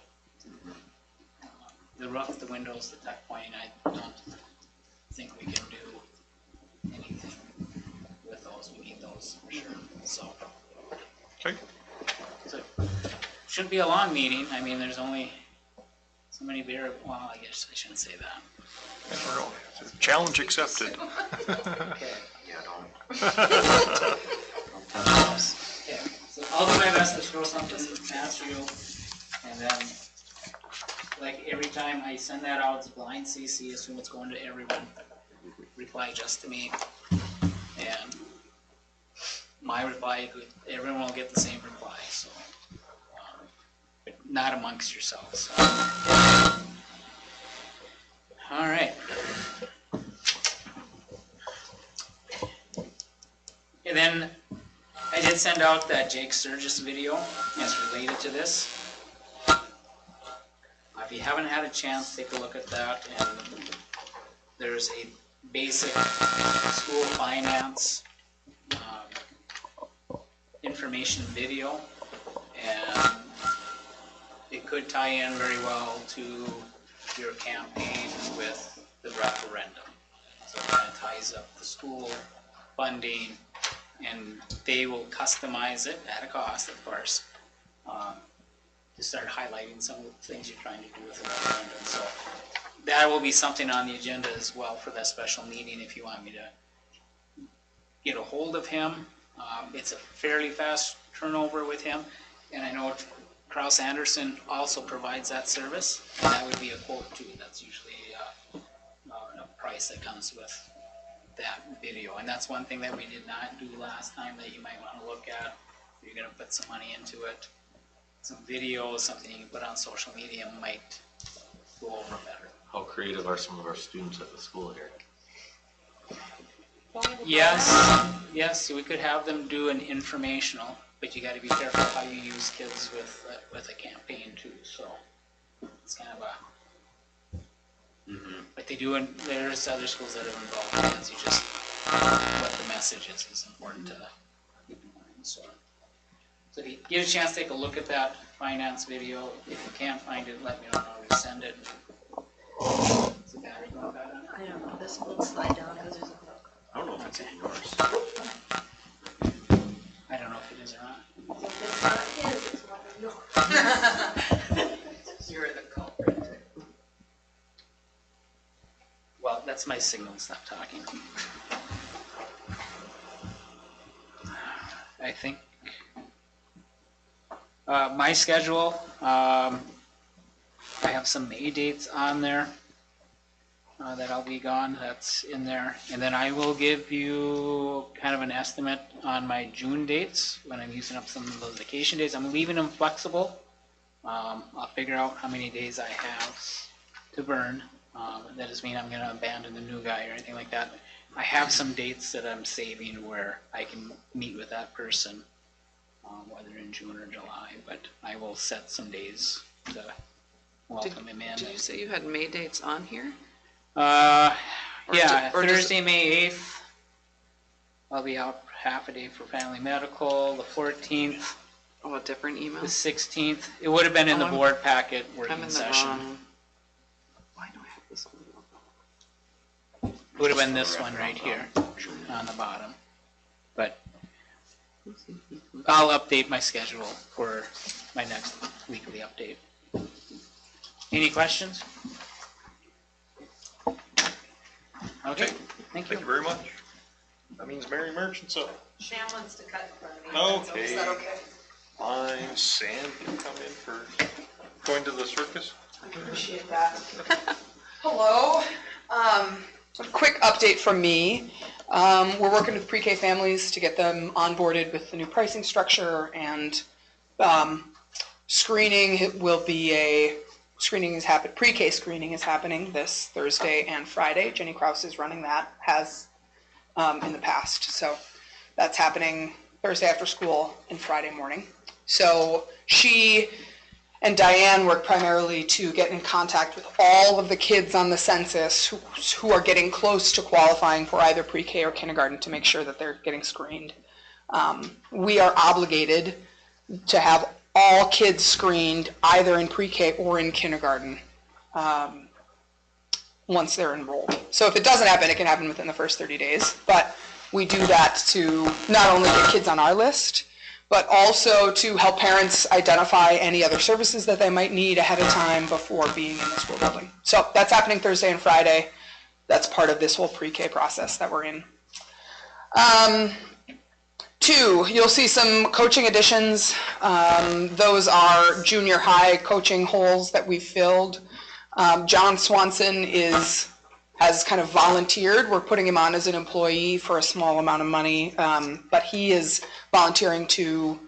the roof, the windows, the tuck pointing, I don't think we can do anything with those, we need those for sure, so. Okay. So, shouldn't be a long meeting, I mean, there's only so many well, I guess I shouldn't say that. Challenge accepted. Okay. Yeah, don't. Okay, so I'll do my best to throw something past you, and then, like, every time I send that out, it's blind CC, assume it's going to everyone, reply just to me, and my reply, everyone will get the same reply, so, but not amongst yourselves. All right. And then I did send out that Jake Sturgis video, it's related to this. If you haven't had a chance, take a look at that, and there's a basic school finance information video, and it could tie in very well to your campaign with the referendum. So it kind of ties up the school funding, and they will customize it at a cost, of course, to start highlighting some of the things you're trying to do with the referendum. So that will be something on the agenda as well for that special meeting if you want me to get a hold of him. It's a fairly fast turnover with him, and I know Kraus Anderson also provides that service, and that would be a quote too. That's usually a price that comes with that video, and that's one thing that we did not do last time that you might want to look at. If you're going to put some money into it, some videos, something you can put on social media might go over better. How creative are some of our students at the school here? Yes, we could have them do an informational, but you got to be careful how you use kids with a campaign too. So it's kind of a. But they do, and there's other schools that are involved in it. You just what the message is important to keep in mind. So if you get a chance, take a look at that finance video. If you can't find it, let me know. I'll resend it. Is the battery going bad on it? I don't know, this will slide down because there's a hook. I don't know if it's in yours. I don't know if it is or not. If it's not his, it's one of yours. You're the culprit. Well, that's my signal. Stop talking. I think my schedule, I have some May dates on there that I'll be gone. That's in there. And then I will give you kind of an estimate on my June dates when I'm using up some of those vacation days. I'm leaving them flexible. I'll figure out how many days I have to burn. That doesn't mean I'm going to abandon the new guy or anything like that. I have some dates that I'm saving where I can meet with that person, whether in June or July, but I will set some days to welcome him in. Did you say you had May dates on here? Yeah, Or does- Thursday, May 8th, I'll be out half a day for family medical. The 14th, Oh, a different email? the 16th. It would have been in the Oh, I'm- board packet I'm working in the session. wrong. Why do I have this one? It would have been this one right here on the bottom. But I'll update my schedule for my next weekly update. Any questions? Okay, thank Thank you you. very much. That means Merry Merchants up. Sham wants to cut in front of me. Okay. Is that okay? Fine, Sam can come in first. Going to the circus? Appreciate that. Hello. A quick update from me. We're working with pre-K families to get them onboarded with the new pricing structure, and screening will be pre-K screening is happening this Thursday and Friday. Jenny Krause is running that, has in the past. So that's happening Thursday after school and Friday morning. So she and Diane work primarily to get in contact with all of the kids on the census who are getting close to qualifying for either pre-K or kindergarten to make sure that they're getting screened. We are obligated to have all kids screened either in pre-K or in kindergarten once they're enrolled. So if it doesn't happen, it can happen within the first 30 days. But we do that to not only get kids on our list, but also to help parents identify any other services that they might need ahead of time before being in the school building. So that's happening Thursday and Friday. That's part of this whole pre-K process that we're in. 2, you'll see some coaching additions. Those are junior high coaching holes that we've filled. John Swanson has kind of volunteered. We're putting him on as an employee for a small amount of money, but he is volunteering to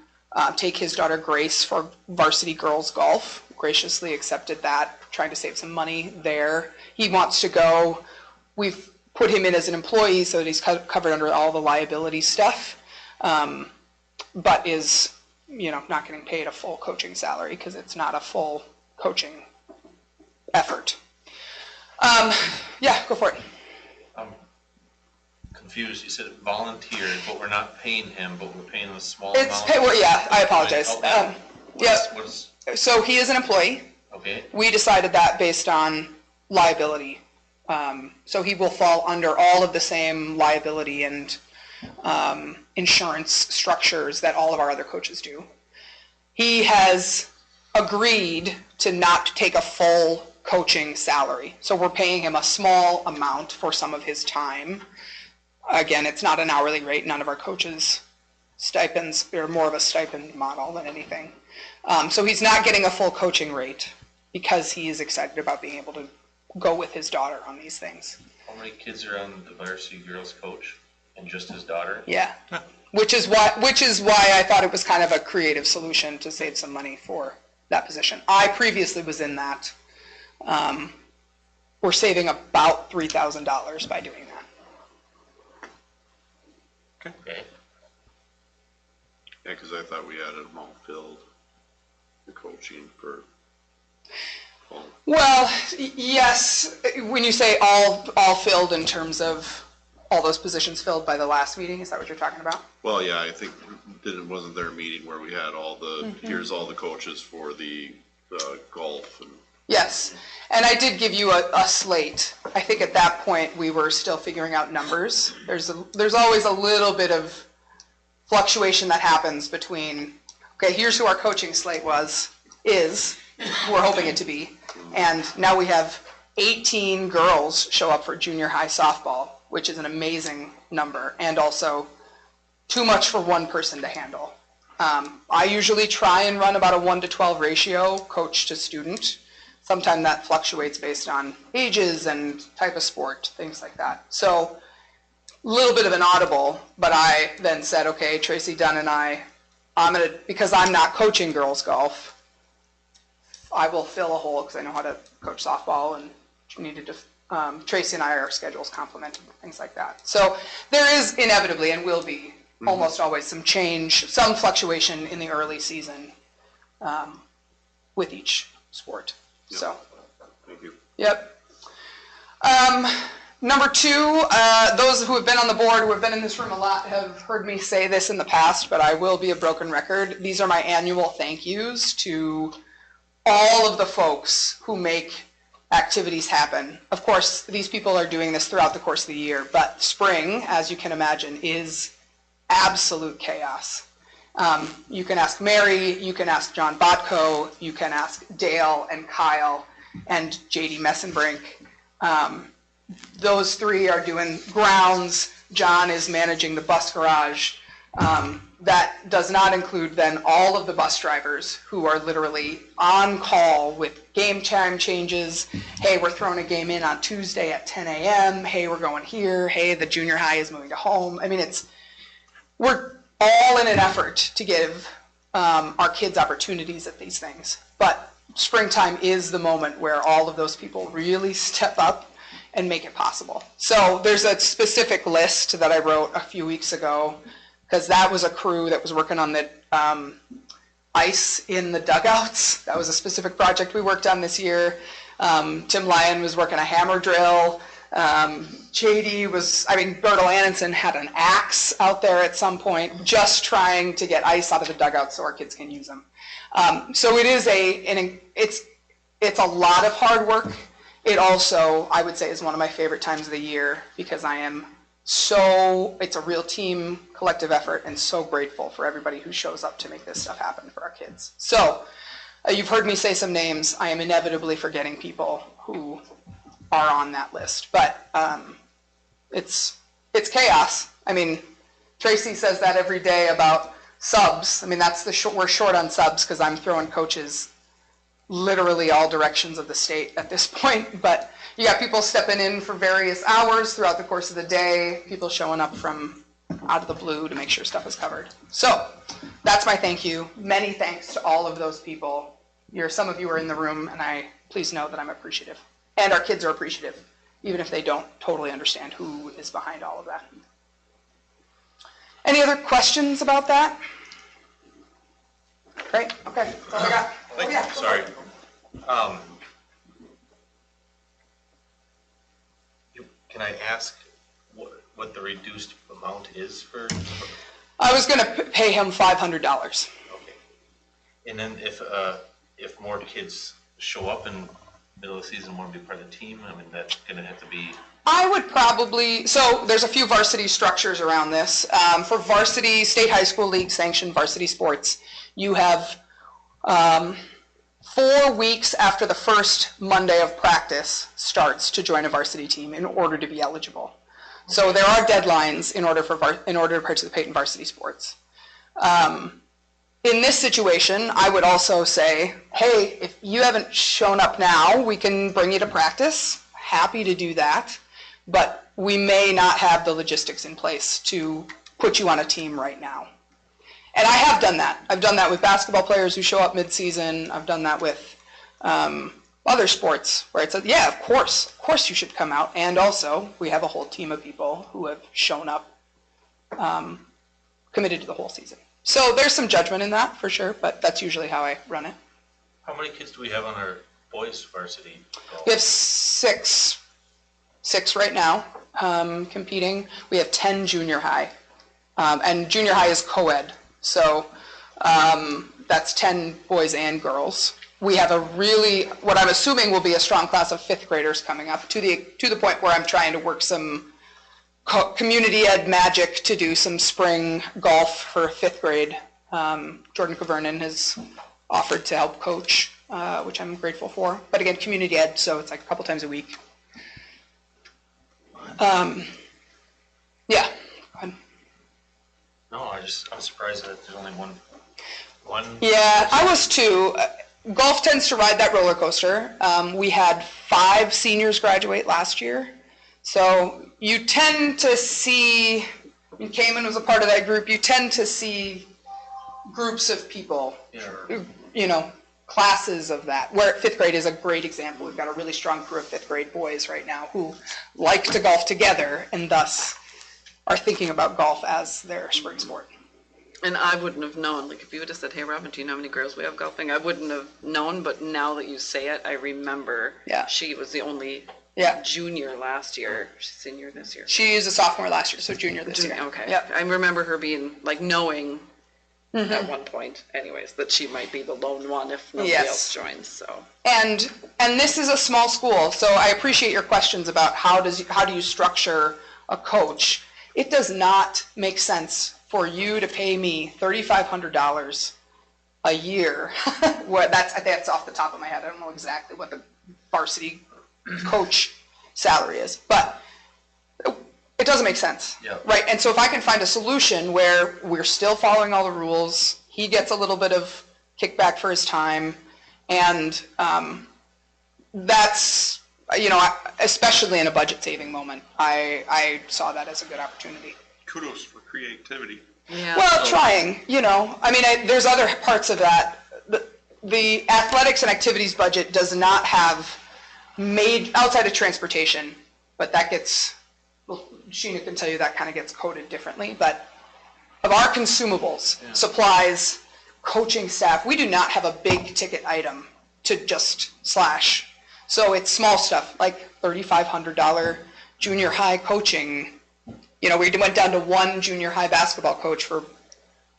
take his daughter Grace for varsity girls golf. Graciously accepted that, trying to save some money there. He wants to go. We've put him in as an employee so that he's covered under all the liability stuff, but is not getting paid a full coaching salary because it's not a full coaching effort. Yeah, go for it. I'm confused. You said volunteered, but we're not paying him, but we're paying a small amount. Yeah, I apologize. So he is an employee. Okay, We decided that based on liability. So he will fall under all of the same liability and insurance structures that all of our other coaches do. He has agreed to not take a full coaching salary. So we're paying him a small amount for some of his time. Again, it's not an hourly rate. None of our coaches' stipends, they're more of a stipend model than anything. So he's not getting a full coaching rate because he is excited about being able to go with his daughter on these things. how many kids are on the varsity girls coach and just his daughter? Yeah, which is why I thought it was kind of a creative solution to save some money for that position. I previously was in that. We're saving about $3,000 by doing that. Okay, Yeah, because I thought we had them all filled, the coaching for, Well, yes, when you say all filled in terms of all those positions filled by the last meeting, is that what you're talking about? well, yeah, I think, wasn't there a meeting where we had all the, here's all the coaches for the golf and, Yes, and I did give you a slate. I think at that point we were still figuring out numbers. There's always a little bit of fluctuation that happens between, okay, here's who our coaching slate we're hoping it to be, and now we have 18 girls show up for junior high softball, which is an amazing number, and also too much for one person to handle. I usually try and run about a 1-to-12 ratio, coach to student. Sometimes that fluctuates based on ages and type of sport, things like that. So a little bit of an audible, but I then said, okay, Tracy Dunn and because I'm not coaching girls golf, I will fill a hole because I know how to coach softball and needed to, Tracy and our schedules complemented, things like that. So there is inevitably and will be almost always some change, some fluctuation in the early season with each sport. So, Thank you. yep. Number two, those who have been on the board, who have been in this room a lot, have heard me say this in the past, but I will be a broken record. These are my annual thank yous to all of the folks who make activities happen. Of course, these people are doing this throughout the course of the year, but spring, as you can imagine, is absolute chaos. You can ask Mary, you can ask John Botko, you can ask Dale and Kyle and JD Messenbrink. Those three are doing grounds. John is managing the bus garage. That does not include then all of the bus drivers who are literally on call with game time changes. Hey, we're throwing a game in on Tuesday at 10 a.m. Hey, we're going here. Hey, the junior high is moving to home. I mean, we're all in an effort to give our kids opportunities at these things. But springtime is the moment where all of those people really step up and make it possible. So there's a specific list that I wrote a few weeks ago, because that was a crew that was working on the ice in the dugouts. That was a specific project we worked on this year. Tim Lyon was working a hammer drill. JD Bertel Annenson had an axe out there at some point, just trying to get ice out of the dugouts so our kids can use them. So it is it's a lot of hard work. It also, I would say, is one of my favorite times of the year, because it's a real team, collective effort, and so grateful for everybody who shows up to make this stuff happen for our kids. So, you've heard me say some names. I am inevitably forgetting people who are on that list, but it's chaos. I mean, Tracy says that every day about subs. I mean, we're short on subs because I'm throwing coaches literally all directions of the state at this point, but you got people stepping in for various hours throughout the course of the day, people showing up from out of the blue to make sure stuff is covered. So that's my thank you. Many thanks to all of those people. Some of you are in the room, and please know that I'm appreciative. And our kids are appreciative, even if they don't totally understand who is behind all of that. Any other questions about that? Great, okay, that's all I got. Oh, yeah. Sorry. Can I ask what the reduced amount is for? I was going to pay him $500. Okay. And then if more kids show up in middle of the season and want to be part of the team, I mean, that's going to have to be. I would probably, so there's a few varsity structures around this. For varsity, state high school league sanctioned varsity sports, you have 4 weeks after the first Monday of practice starts to join a varsity team in order to be eligible. So there are deadlines in order to participate in varsity sports. In this situation, I would also say, hey, if you haven't shown up now, we can bring you to practice. Happy to do that. But we may not have the logistics in place to put you on a team right now. And I have done that. I've done that with basketball players who show up mid-season. I've done that with other sports where it's yeah, of course you should come out. And also, we have a whole team of people who have shown up committed to the whole season. So there's some judgment in that for sure, but that's usually how I run it. How many kids do we have on our boys varsity golf? We have six right now competing. We have 10 junior high, and junior high is co-ed. So that's 10 boys and girls. We have what I'm assuming will be a strong class of 5th graders coming up to the point where I'm trying to work some community ed magic to do some spring golf for 5th grade. Jordan Cavernan has offered to help coach, which I'm grateful for. But again, community ed, so it's like a couple times a week. Yeah. No, I'm surprised that there's only one. Yeah, I was too. Golf tends to ride that roller coaster. We had 5 seniors graduate last year. So you tend to see, and Cayman was a part of that group, you tend to see groups of people, classes of that, where 5th grade is a great example. We've got a really strong crew of 5th grade boys right now who like to golf together and thus are thinking about golf as their spring sport. And I wouldn't have known, like if you would have said, hey, Robin, do you know how many girls we have golfing? I wouldn't have known, but now that you say it, I remember Yeah. she was the only Yeah. junior last year. She's senior this year. She was a sophomore last year, so junior this year. Okay. Yep. I remember her being, like, knowing at one point, anyways, that she might be the lone one if nobody Yes. else joins, so. And this is a small school, so I appreciate your questions about how do you structure a coach. It does not make sense for you to pay me $3,500 a year. I think that's off the top of my head. I don't know exactly what the varsity coach salary is, but it doesn't make sense. Yeah. Right? And so if I can find a solution where we're still following all the rules, he gets a little bit of kickback for his time, and that's, especially in a budget saving moment, I saw that as a good opportunity. Kudos for creativity. Yeah. Well, trying, there's other parts of that. The athletics and activities budget does not have outside of transportation, but that gets, well, Sheena can tell you that kind of gets coded differently, but of our consumables, supplies, coaching staff, we do not have a big ticket item to just slash. So it's small stuff, like $3,500 junior high coaching. We went down to one junior high basketball coach for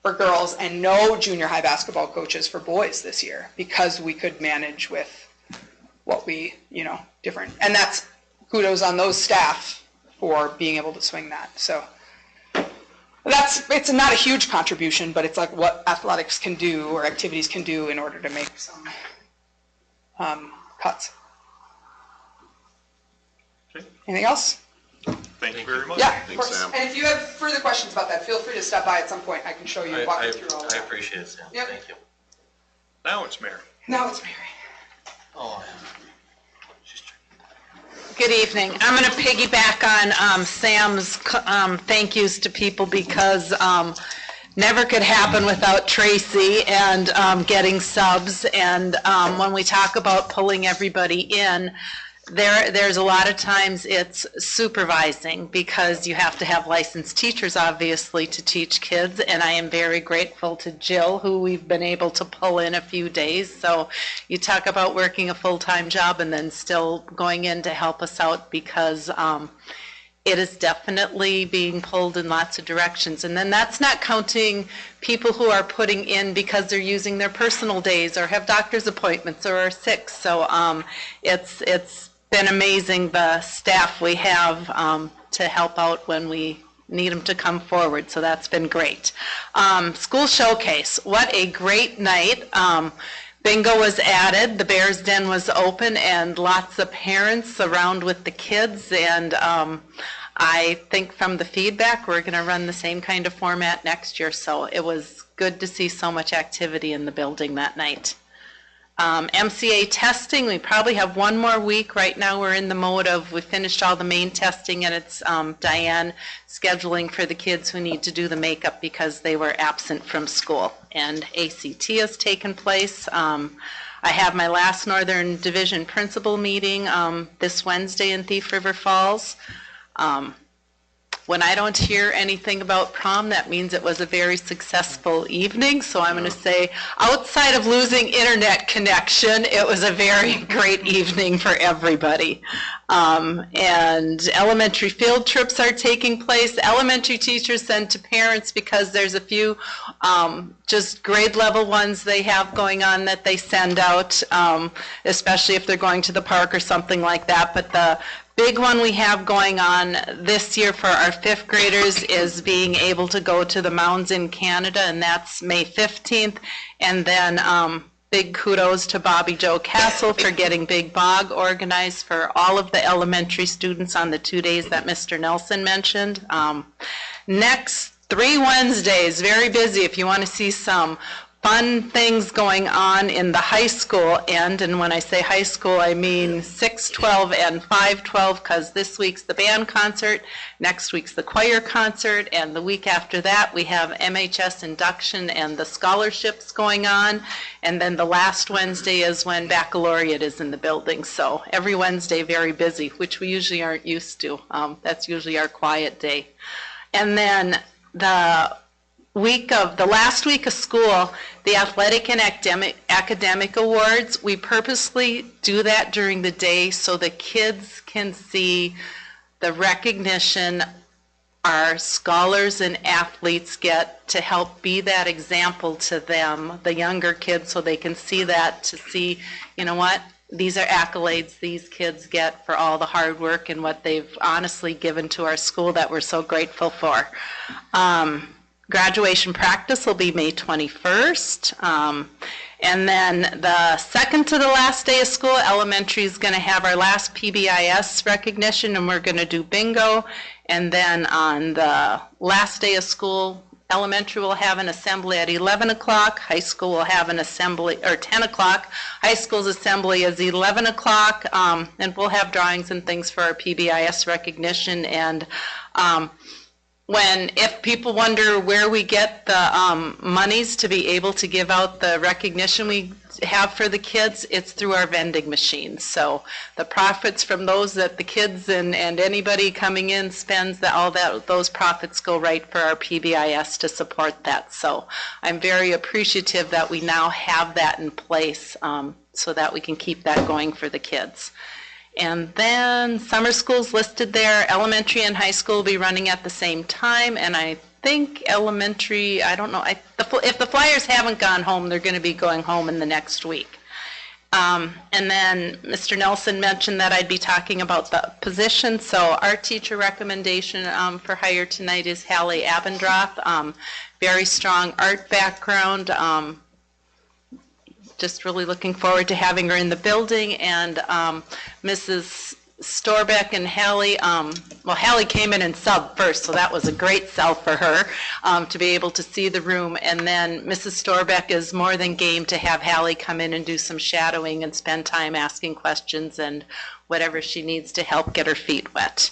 girls and no junior high basketball coaches for boys this year because we could manage with what we, different. And that's kudos on those staff for being able to swing that. So it's not a huge contribution, but it's like what athletics can do or activities can do in order to make some cuts. Okay. Anything else? Thank you very much. Yeah, of Thanks, course. Sam. And if you have further questions about that, feel free to stop by at some point. I can show you, walk you through all of I that. appreciate it, Sam. Yep. Thank you. Now it's Mary. Now it's Mary. Oh, Good evening. I'm going to piggyback on Sam's thank yous to people because never could happen without Tracy and getting subs. And when we talk about pulling everybody in, there's a lot of times it's supervising because you have to have licensed teachers, obviously, to teach kids. And I am very grateful to Jill, who we've been able to pull in a few days. So you talk about working a full-time job and then still going in to help us out because it is definitely being pulled in lots of directions. And then that's not counting people who are putting in because they're using their personal days or have doctor's appointments or are sick. So it's been amazing, the staff we have to help out when we need them to come forward. So that's been great. School showcase, what a great night. Bingo was added, the Bears Den was open, and lots of parents around with the kids. And I think from the feedback, we're going to run the same kind of format next year. So it was good to see so much activity in the building that night. MCA testing, we probably have one more week. Right now we're in the mode of we finished all the main testing, and it's Diane scheduling for the kids who need to do the makeup because they were absent from school. And ACT has taken place. I have my last Northern Division principal meeting this Wednesday in Thief River Falls. When I don't hear anything about prom, that means it was a very successful evening. So I'm going to say, outside of losing internet connection, it was a very great evening for everybody. And elementary field trips are taking place. Elementary teachers send to parents because there's a few just grade level ones they have going on that they send out, especially if they're going to the park or something like that. But the big one we have going on this year for our fifth graders is being able to go to the mounds in Canada, and that's May 15th. And then big kudos to Bobby Joe Castle for getting Big Bog organized for all of the elementary students on the 2 days that Mr. Nelson mentioned. Next 3 Wednesdays, very busy if you want to see some fun things going on in the high school end, and when I say high school, I mean 612 and 512, because this week's the band concert, next week's the choir concert, and the week after that we have MHS induction and the scholarships going on, and then the last Wednesday is when baccalaureate is in the building. So every Wednesday very busy, which we usually aren't used to. That's usually our quiet day. And then the the last week of school, the athletic and academic awards, we purposely do that during the day so the kids can see the recognition our scholars and athletes get to help be that example to them, the younger kids, so they can see that, to see, you know what, these are accolades these kids get for all the hard work and what they've honestly given to our school that we're so grateful for. Graduation practice will be May 21st. And then the second to the last day of school, elementary is going to have our last PBIS recognition, and we're going to do bingo. And then on the last day of school, elementary will have an assembly at 11 o'clock. High school will have an assembly, or 10 o'clock. High school's assembly is 11 o'clock. And we'll have drawings and things for our PBIS recognition. And if people wonder where we get the monies to be able to give out the recognition we have for the kids, it's through our vending machines. So the profits from those that the kids and anybody coming in spends, those profits go right for our PBIS to support that. So I'm very appreciative that we now have that in place so that we can keep that going for the kids. And then summer school's listed there. Elementary and high school will be running at the same time, and I think elementary, I don't know, if the Flyers haven't gone home, they're going to be going home in the next week. And then Mr. Nelson mentioned that I'd be talking about the position, so our teacher recommendation for hire tonight is Hallie Abendroth. Very strong art background. Just really looking forward to having her in the building. And Mrs. Storbeck and Hallie, Hallie came in and subbed first, so that was a great sell for her to be able to see the room. And then Mrs. Storbeck is more than game to have Hallie come in and do some shadowing and spend time asking questions and whatever she needs to help get her feet wet.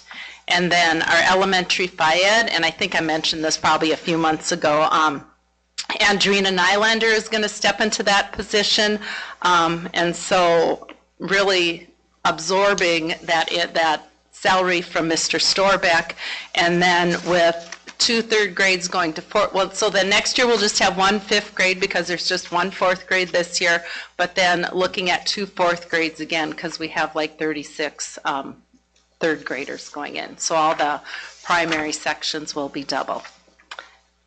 And then our elementary Fayed, and I think I mentioned this probably a few months ago, Andrina Nylander is going to step into that position, and so really absorbing that salary from Mr. Storbeck, and then with 2 third grades going to so then next year we'll just have 1 5th grade because there's just 1 4th grade this year, but then looking at 2 4th grades again because we have like 36 third graders going in. So all the primary sections will be double.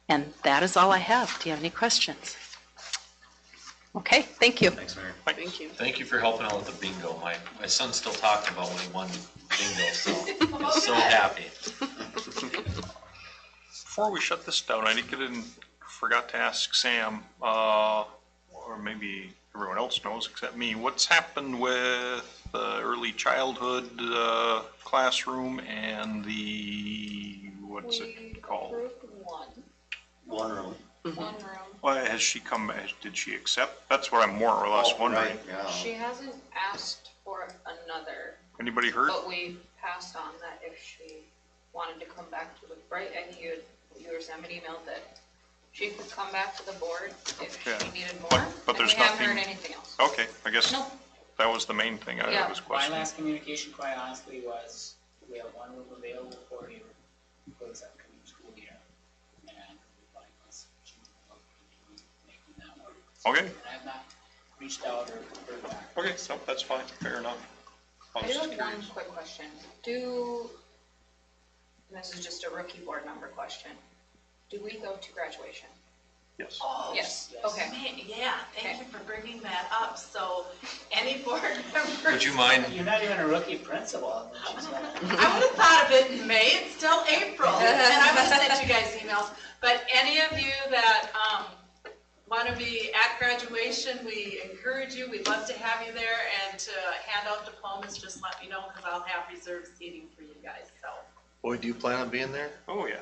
And that is all I have. Do you have any questions? Okay, thank you. Thanks, Mary. Thank you. Thank you for helping out with the bingo. My son still talking about when he won bingo, so he's so happy. Before we shut this down, I forgot to ask Sam, or maybe everyone else knows except me, what's happened with the early childhood classroom and what's it called? One room. One room. Well, has she did she accept? That's what I'm more or less wondering. Right, yeah. She hasn't asked for another, Anybody heard? but we passed on that if she wanted to come back to the, right, I think you or Sam had emailed that she could come back to the board if Yeah. she needed more. But there's and we haven't nothing- heard anything else. Okay, I guess No. that was the main thing I Yeah. was My questioning. last communication, quite honestly, was we have one room available for you for this upcoming school year. And we'd like us to look into making that work. Okay, And I have not reached out or heard back. okay, so that's fine, fair enough. I I was do just have one curious. quick question. This is just a rookie board member question. Do we go to graduation? Yes. Oh, Yes, yes. okay. man, yeah, thank Okay. you for bringing that up. So any board member. Would you mind? You're not even a rookie principal. And she's got- I would have thought of it in May, it's still April, and I would have sent you guys emails. But any of you that want to be at graduation, we encourage you, we'd love to have you there, and to hand out diplomas, just let me know, because I'll have reserved seating for you guys, so. Boy, do you plan on being there? Oh, yeah.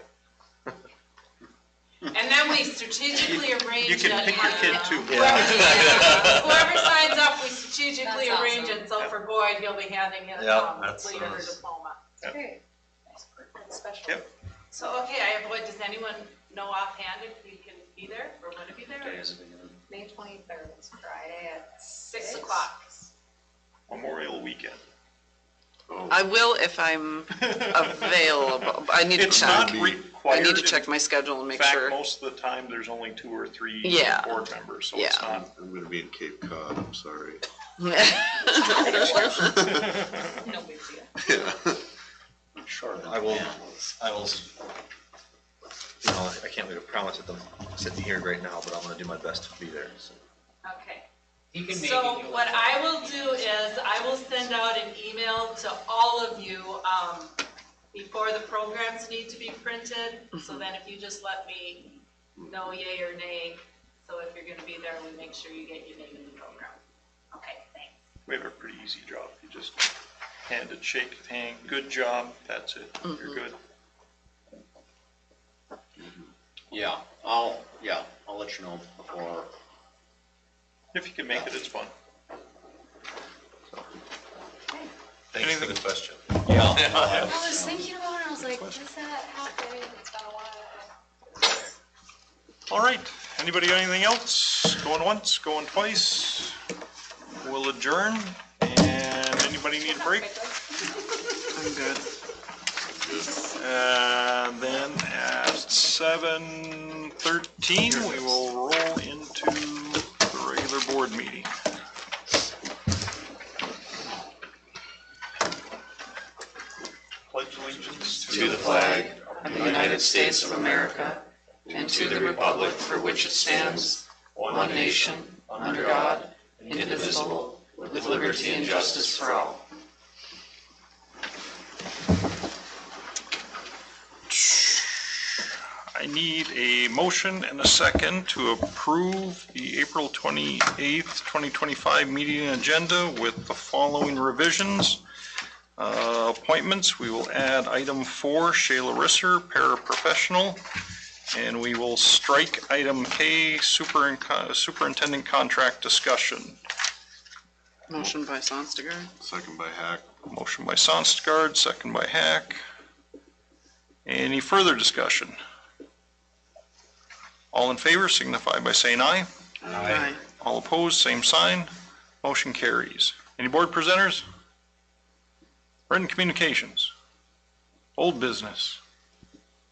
And then we strategically arrange You can it, pick your kid too. Whoever signs up, we strategically That's arrange awesome. it, so for Boyd, he'll be handing his Yeah, that's leader her nice. diploma. Great. That's special. Yep. So, okay, I avoid, does anyone know offhand if you can be there, or want to be there? May 23rd, it's Friday at 6 o'clock. Memorial Weekend. I will if I'm available. I need to It's check. not required. I need to check my schedule and make In fact, sure. most of the time, there's only 2 or 3 Yeah. board members, so it's Yeah. not. I'm gonna be in Cape Cod, I'm sorry. No big deal. Yeah. Sure. I will, you know, I can't make a promise at them sitting here right now, but I'm gonna do my best to be there, so. Okay. You can make it. So you'll- what I will do is I will send out an email to all of you, before the programs need to be printed. So then if you just let me know yay or nay, so if you're gonna be there, we make sure you get your name in the program. Okay, thanks. We have a pretty easy job. You just hand it, shake it, hand, good job, that's it. You're good. Yeah, I'll let you know before. If you can make it, it's fun. Thanks for the question. Yeah. I was thinking about it, I was like, does that happen? It's been a while. All right, anybody got anything else? Going once, going twice? We'll adjourn, and anybody need a break? I'm good. And then at 7:13, we will roll into the regular board meeting. Pledge allegiance To the flag of the United States of America and to the republic for which it stands, one nation, under God, indivisible, with liberty and justice for all. I need a motion and a second to approve the April 28th, 2025 meeting agenda with the following revisions. Appointments, we will add item 4, Shayla Risser, paraprofessional, and we will strike item K, superintendent contract discussion. Motion by Sonstigaard. Second by Hack. Motion by Sonstgaard, second by Hack. Any further discussion? All in favor signify by saying aye. Aye. All opposed, same sign. Motion carries. Any board presenters? Written communications? Old business?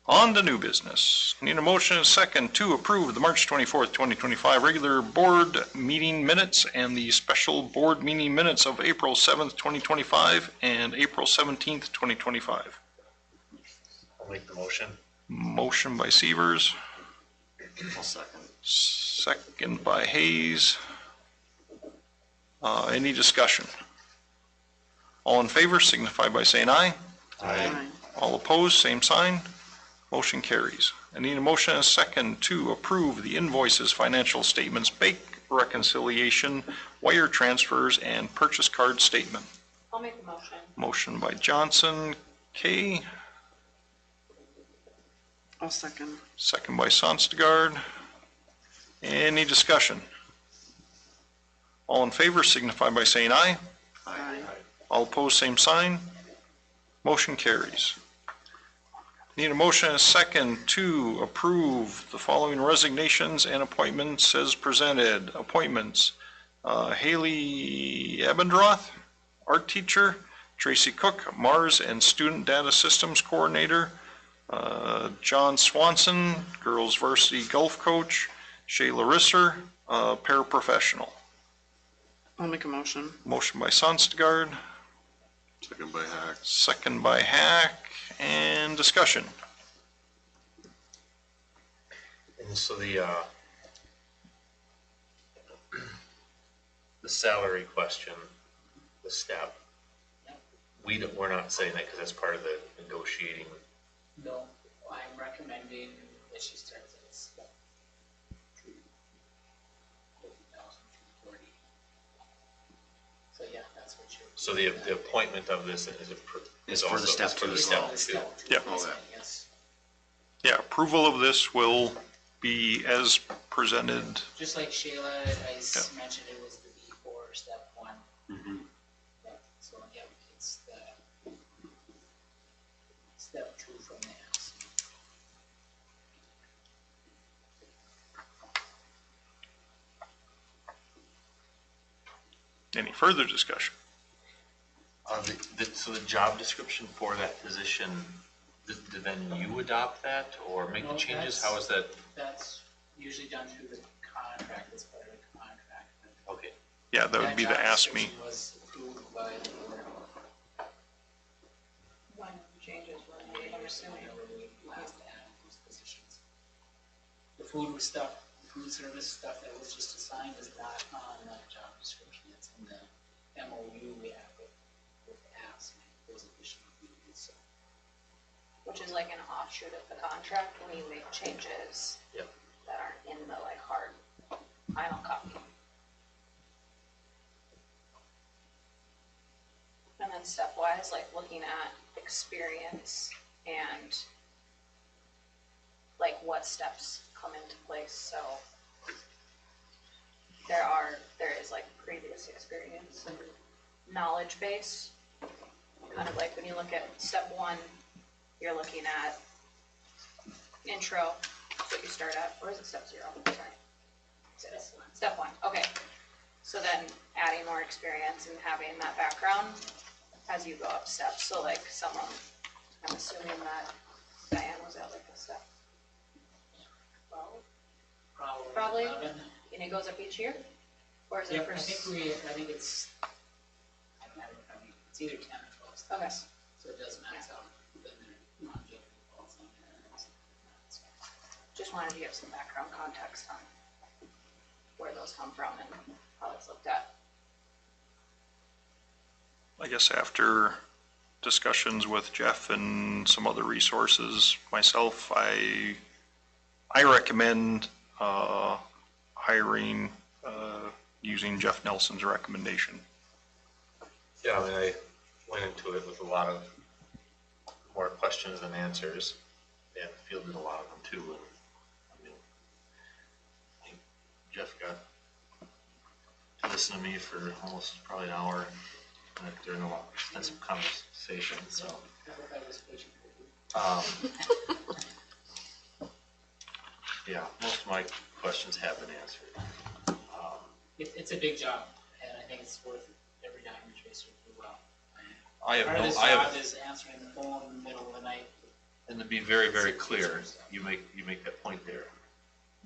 On to new business. Need a motion and a second to approve the March 24th, 2025 regular board meeting minutes and the special board meeting minutes of April 7th, 2025 and April 17th, 2025. I'll make the motion. Motion by Severs, I'll second. second by Hayes. Any discussion? All in favor signify by saying aye. Aye. All opposed, same sign. Motion carries. I need a motion and a second to approve the invoices, financial statements, bank reconciliation, wire transfers, and purchase card statement. I'll make the motion. Motion by Johnson, K. I'll second. Second by Sonstgaard. Any discussion? All in favor signify by saying aye. Aye. All opposed, same sign. Motion carries. Need a motion and a second to approve the following resignations and appointments as presented. Appointments, Haley Abendroth, art teacher, Tracy Cook, Mars and Student Data Systems Coordinator, John Swanson, girls varsity golf coach, Shayla Risser, paraprofessional. I'll make a motion. Motion by Sonstgaard, Second by Hack. second by Hack, and discussion. And so the salary question, the step, we're not saying that because that's part of the negotiating. No, I'm recommending that she starts at step 50,240. So yeah, that's what you're. So the appointment of this is It's for the step two as well. Yeah. Yes, Yeah, approval of this will be as presented. just like Shayla, mentioned it was the B4 step 1. Mhm. Yeah, so yeah, it's the step 2 from there. Any further discussion? So the job description for that position then you adopt that or make the No, changes? that's- How is that? That's usually done through the contract, as part of the contract. Okay, Yeah, that would be the job ask me. description was approved by the board. When changes were made, I'm assuming. Whenever we last added those positions. The food stuff, the food service stuff that was just assigned is not on that job description. It's in the MOU we have with ASK, those additional duties, so. Which is like an offshoot of the contract when you make changes. Yep. That aren't in the like hard final copy. And then stepwise, like looking at experience and like what steps come into place, so there is like previous experience and knowledge base. Kind of like when you look at step one, you're looking at intro, that's what you start at, or is it step 0? Sorry. Step one, okay. So then adding more experience and having that background as you go up steps. So like someone, I'm assuming that Diane was at like a step 12, Probably. 11. and it goes up each year? Or is it Yep, for? I think it's, I don't have it in front of me. It's either 10 or 12 Okay. steps. So it does max out, then their longevity falls on there. Just wanted to give some background context on where those come from and how it's looked at. I guess after discussions with Jeff and some other resources, myself, I recommend hiring, using Jeff Nelson's recommendation. yeah, I mean, I went into it with a lot of more questions than answers and fielded a lot of them too. And I mean, I think Jeff got to listen to me for almost probably an hour during a lot of extensive conversation, so. Yeah, most of my questions have been answered. It's a big job, and I think it's worth every dime you trace it through well. I Part of this have, job is answering the phone in the middle of the night. and to be very, very clear, you make that point there.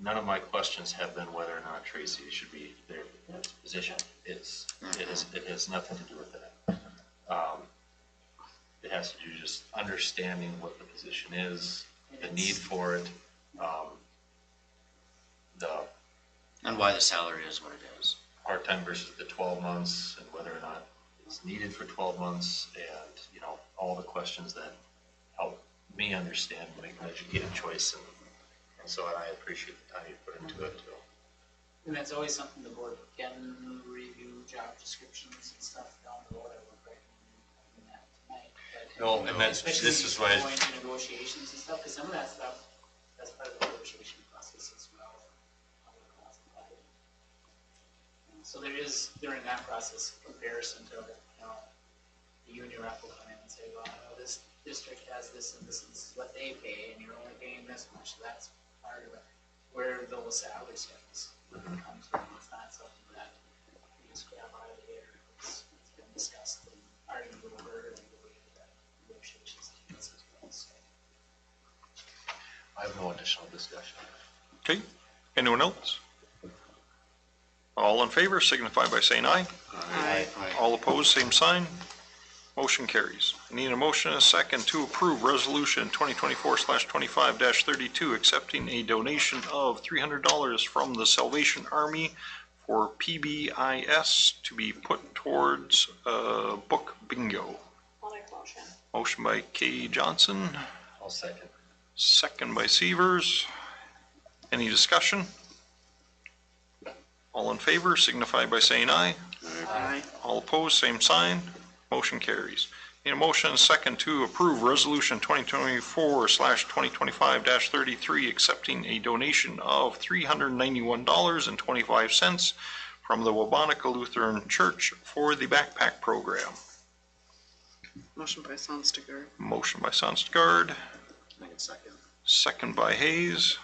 None of my questions have been whether or not Tracy should be their position. It has nothing to do with that. It has to do just understanding what the position is, the need for it, And why the salary is what it is. part-time versus the 12 months, and whether or not it's needed for 12 months, and, you know, all the questions that help me understand and make an educated choice, and so I appreciate the time you put into it, too. And that's always something the board can review, job descriptions and stuff down the road. I would recommend doing that tonight. But No, and that's, especially this is why, going to negotiations and stuff, because some of that stuff, that's part of the negotiation process as well. So there is, during that process, comparison to, you know, the union rep will come in and say, well, I know this district has this and this is what they pay, and you're only paying this much, so that's part of it. Where those salary schedules come from, it's not something that you just grab out of the air. It's been discussed and argued over and the way that negotiations as well, so. I have no additional discussion. Okay, anyone else? All in favor signify by saying aye. Aye. All opposed, same sign. Motion carries. I need a motion and a second to approve resolution 2024/25-32, accepting a donation of $300 from the Salvation Army for PBIS to be put towards book bingo. I'll make a motion. Motion by Kay Johnson, I'll second. second by Severs. Any discussion? All in favor signify by saying aye. Aye. All opposed, same sign. Motion carries. Need a motion and a second to approve resolution 2024/2025-33, accepting a donation of $391.25 from the Wabonica Lutheran Church for the backpack program. Motion by Sonstigaard. Motion by Sonstgaard, Make it second. second by Hayes.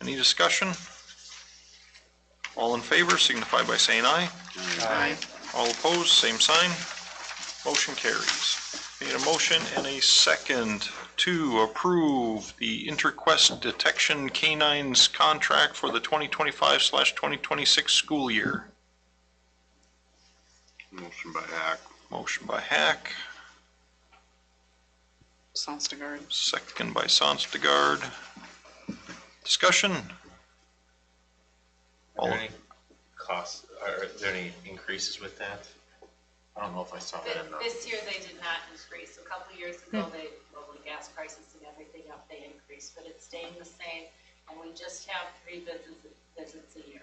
Any discussion? All in favor signify by saying aye. Aye. All opposed, same sign. Motion carries. Need a motion and a second to approve the Interquest Detection Canines contract for the 2025/2026 school year. Motion by Hack. Motion by Hack, Sonstigard. second by Sonstigard. Discussion? Are there any costs, are there any increases with that? I don't know if I saw that in the. This year they did not increase. A couple of years ago, they, well, the gas prices and everything up, they increased, but it's staying the same. And we just have 3 visits a year.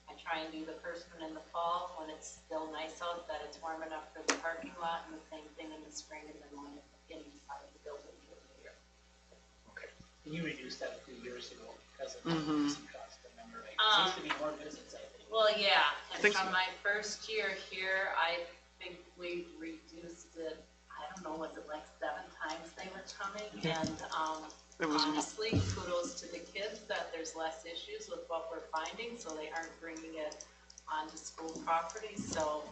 I try and do the first one in the fall when it's still nice out, that it's warm enough for the parking lot, and the same thing in the spring, and then one inside of the building for the year. You reduced that a few years ago because of the increase in cost, remember, right? It seems to be more visits, I think. Well, yeah, and Think from so. my first year here, I think we reduced it, I don't know, was it like 7 times they were coming? And It was honestly, kudos to the kids that there's less issues with what we're finding, so they aren't bringing it onto school property. So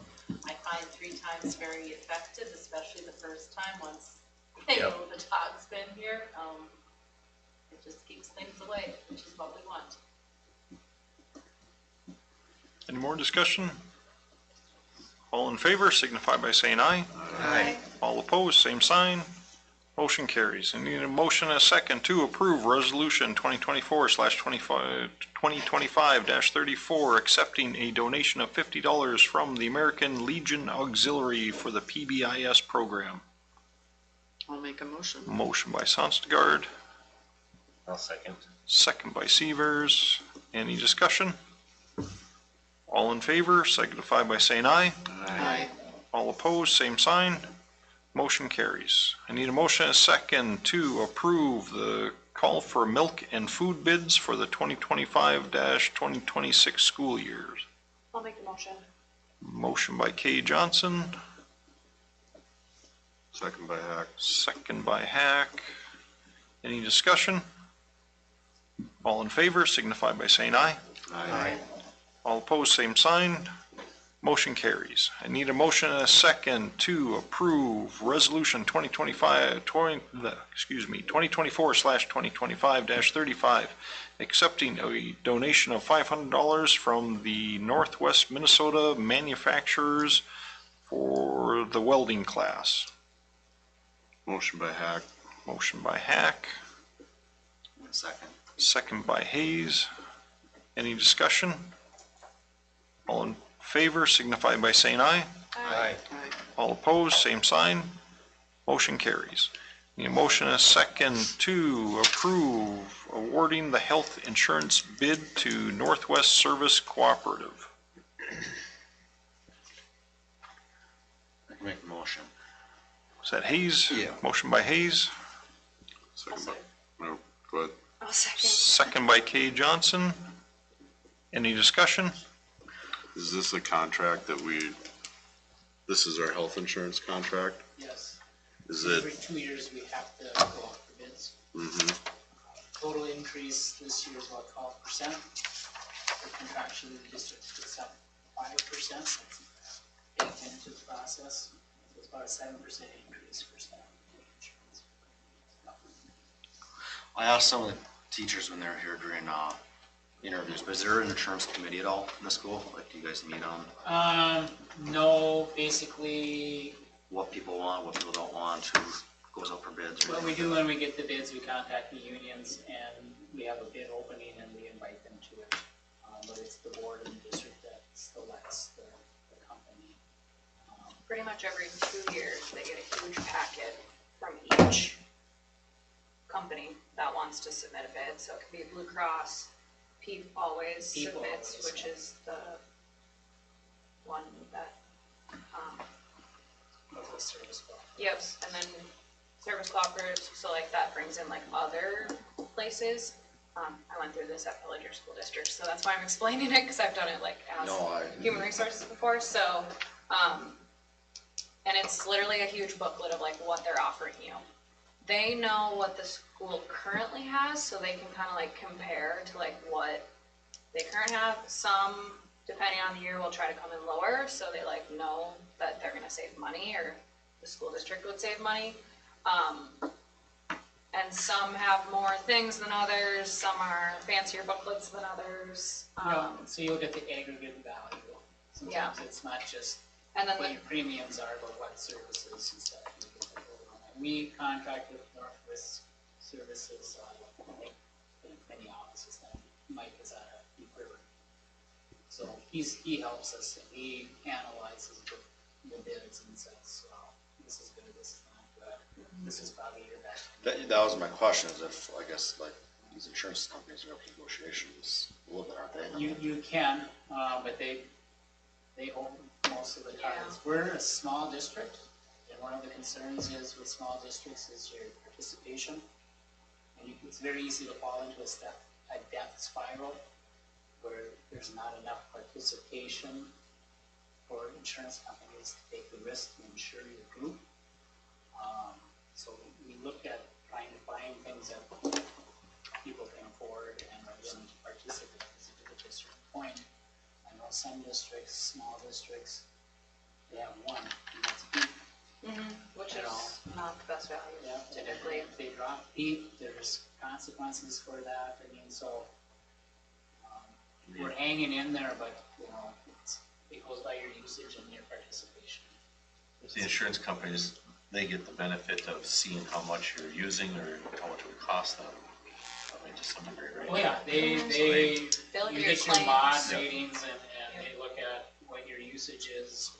I find 3 times very effective, especially the first time, once they know the dog's been here. It just keeps things away, which is what we want. Any more discussion? All in favor signify by saying aye. Aye. All opposed, same sign. Motion carries. I need a motion and a second to approve resolution 2024/2025-34, accepting a donation of $50 from the American Legion Auxiliary for the PBIS program. I'll make a motion. Motion by Sonstigard, I'll second. second by Severs. Any discussion? All in favor signify by saying aye. Aye. All opposed, same sign. Motion carries. I need a motion and a second to approve the call for milk and food bids for the 2025-2026 school years. I'll make the motion. Motion by Kay Johnson, Second by Hack. second by Hack. Any discussion? All in favor signify by saying aye. Aye. All opposed, same sign. Motion carries. I need a motion and a second to approve resolution 2024/2025-35, accepting a donation of $500 from the Northwest Minnesota manufacturers for the welding class. Motion by Hack. Motion by Hack, Second. second by Hayes. Any discussion? All in favor signify by saying aye. Aye. All opposed, same sign. Motion carries. Need a motion and a second to approve awarding the health insurance bid to Northwest Service Cooperative. I can make the motion. Is that Hayes? Yeah. Motion by Hayes, Second by, no, go ahead. I'll second. second by Kay Johnson. Any discussion? Is this a contract that this is our health insurance contract? Yes. Is Every it, 2 years, we have to go out for bids. mhm. Total increase this year is about 12%. Contractually, the district gets up 5%. Baked into the process. So it's about a 7% increase for staff insurance. I asked some of the teachers when they were here during interviews, but is there an insurance committee at all in the school? Like, do you guys meet on No, basically, what people want, what people don't want, who goes out for bids? or what we anything do like when we get the bids, we contact the unions and we have a bid opening and we invite them to it. But it's the board and the district that selects the company. Pretty much every 2 years, they get a huge packet from each company that wants to submit a bid. So it could be Blue Cross, PEEP always PEEP submits, always, which yeah. is the one that, Of the service call. yep, and then service cooperatives, so like that brings in like other places. I went through this at Villager School District, so that's why I'm explaining it, because I've done it like as human resources before, so, and it's literally a huge booklet of like what they're offering you. They know what the school currently has, so they can kind of like compare to like what they currently have. Some, depending on the year, will try to come in lower, so they like know that they're gonna save money, or the school district would save money. And some have more things than others, some are fancier booklets than others. So you'll get the aggregate value. Sometimes it's not just And then what the, your premiums are, but what services and stuff. You get the total on it. We contract with Northwest Services, like, in many offices, and Mike is out of Deep River. So he helps us, and he analyzes the bids and says, well, this is good, this is not good, this is probably your best. That was my question, is if, I guess, like, these insurance companies are up to negotiations a little bit, aren't they? You can, but they own most of the cards. We're a small district, and one of the concerns is with small districts is your participation. And it's very easy to fall into a death spiral where there's not enough participation for insurance companies to take the risk to insure your group. So we look at trying to find things that people can afford and are willing to participate. Because if you get to a certain point, I know some districts, small districts, they have one, and that's peak. which is not the best value Yeah, typically. if they drop peak, there's consequences for that. I mean, so we're hanging in there, but it goes by your usage and your participation. The insurance companies, they get the benefit of seeing how much you're using or how much it would cost them. I mean, to some degree, right? Oh, yeah, They look you at your get your mod claims. ratings and they look at what your usage is.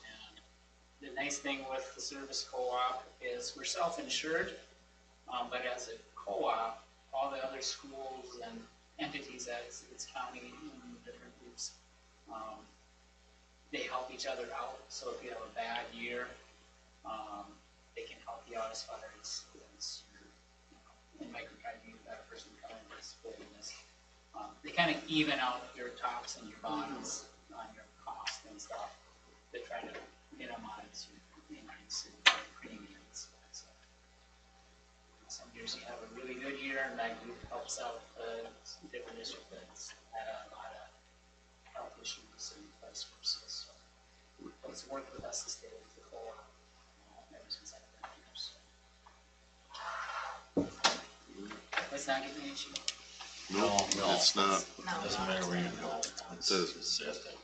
And the nice thing with the service co-op is we're self-insured, but as a co-op, all the other schools and entities as it's county and different groups, they help each other out. So if you have a bad year, they can help you out as far as in microcredit, you've got a person coming and splitting this. They kind of even out your tops and your bottoms on your cost and stuff. They try to minimize your increase in premiums. So, some years you have a really good year and that group helps out the different district that's had a lot of health issues and vice versa. So it's worked with us to stay with the co-op ever since I've been here. So. Let's not get any cheaper. No, it's not. Doesn't matter where you go. The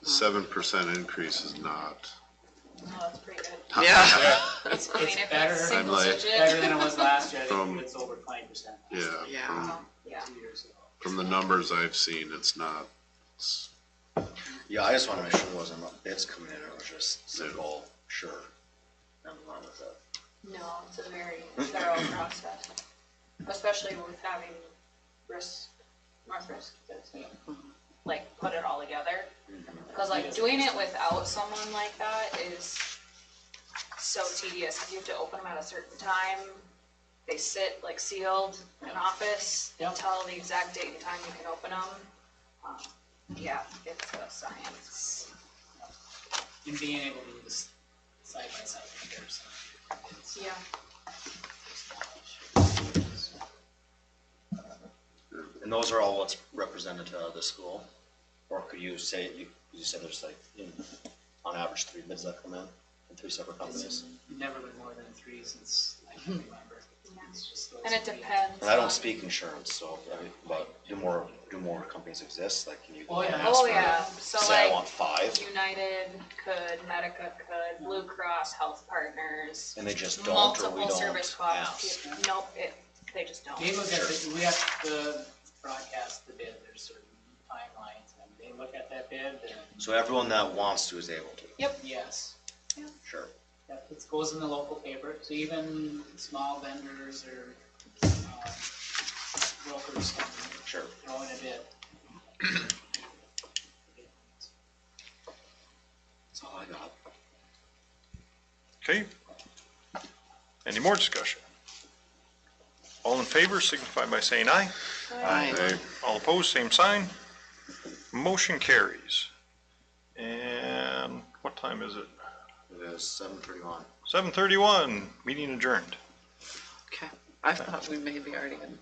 7% increase is not. Oh, that's pretty good. Yeah. It's I mean, if better, it's single I'm like- digit. better than it was last year. I From- think it's over 20%. Yeah, Yeah. from, Yeah. 2 years ago. from the numbers I've seen, it's not. Yeah, I just wanna make sure there wasn't enough bids coming in, it was just simple, sure, and run with it. No, it's a very thorough process, especially with having North Risk, like, put it all together. Because like, doing it without someone like that is so tedious, because you have to open them at a certain time. They sit like sealed in office until the exact date and time you can open them. Yeah, it's a science. And being able to do this side-by-side comparison. Yeah. And those are all what's represented to the school? Or could you say, you said there's like, on average, 3 bids that come in from 3 separate companies? Never been more than 3 since I can remember. It's just those And it 3. depends. And I don't on- speak insurance, so, but do more companies exist, like, can you? Oh, yeah. Oh, yeah, so Say I like, want 5, United could, Medica could, Blue Cross, Health Partners, and they just don't, or we multiple don't service ask? costs. Nope, they just don't. They look at we have to broadcast the bid, there's certain timelines, and they look at that bid and, So everyone that wants to is able to? yes. Sure. That it goes in the local paper, so even small vendors or brokers can Sure. throw in a bid. That's all I got. Okay. Any more discussion? All in favor signify by saying aye. Aye. All opposed, same sign. Motion carries. And what time is it? It is 7:31. 7:31, meeting adjourned. Okay. I thought we maybe already had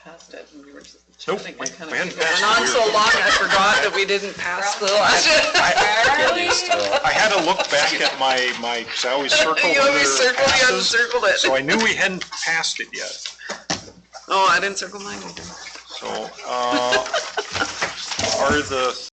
passed it, and we were just Nope, chatting. we I kind hadn't of passed went on it. so long, I forgot that we didn't pass the last. I had to look back at my, cause I always circle You where always there circle, you hadn't passes, circled it. so I knew we hadn't passed it yet. Oh, I didn't circle mine either. So, are the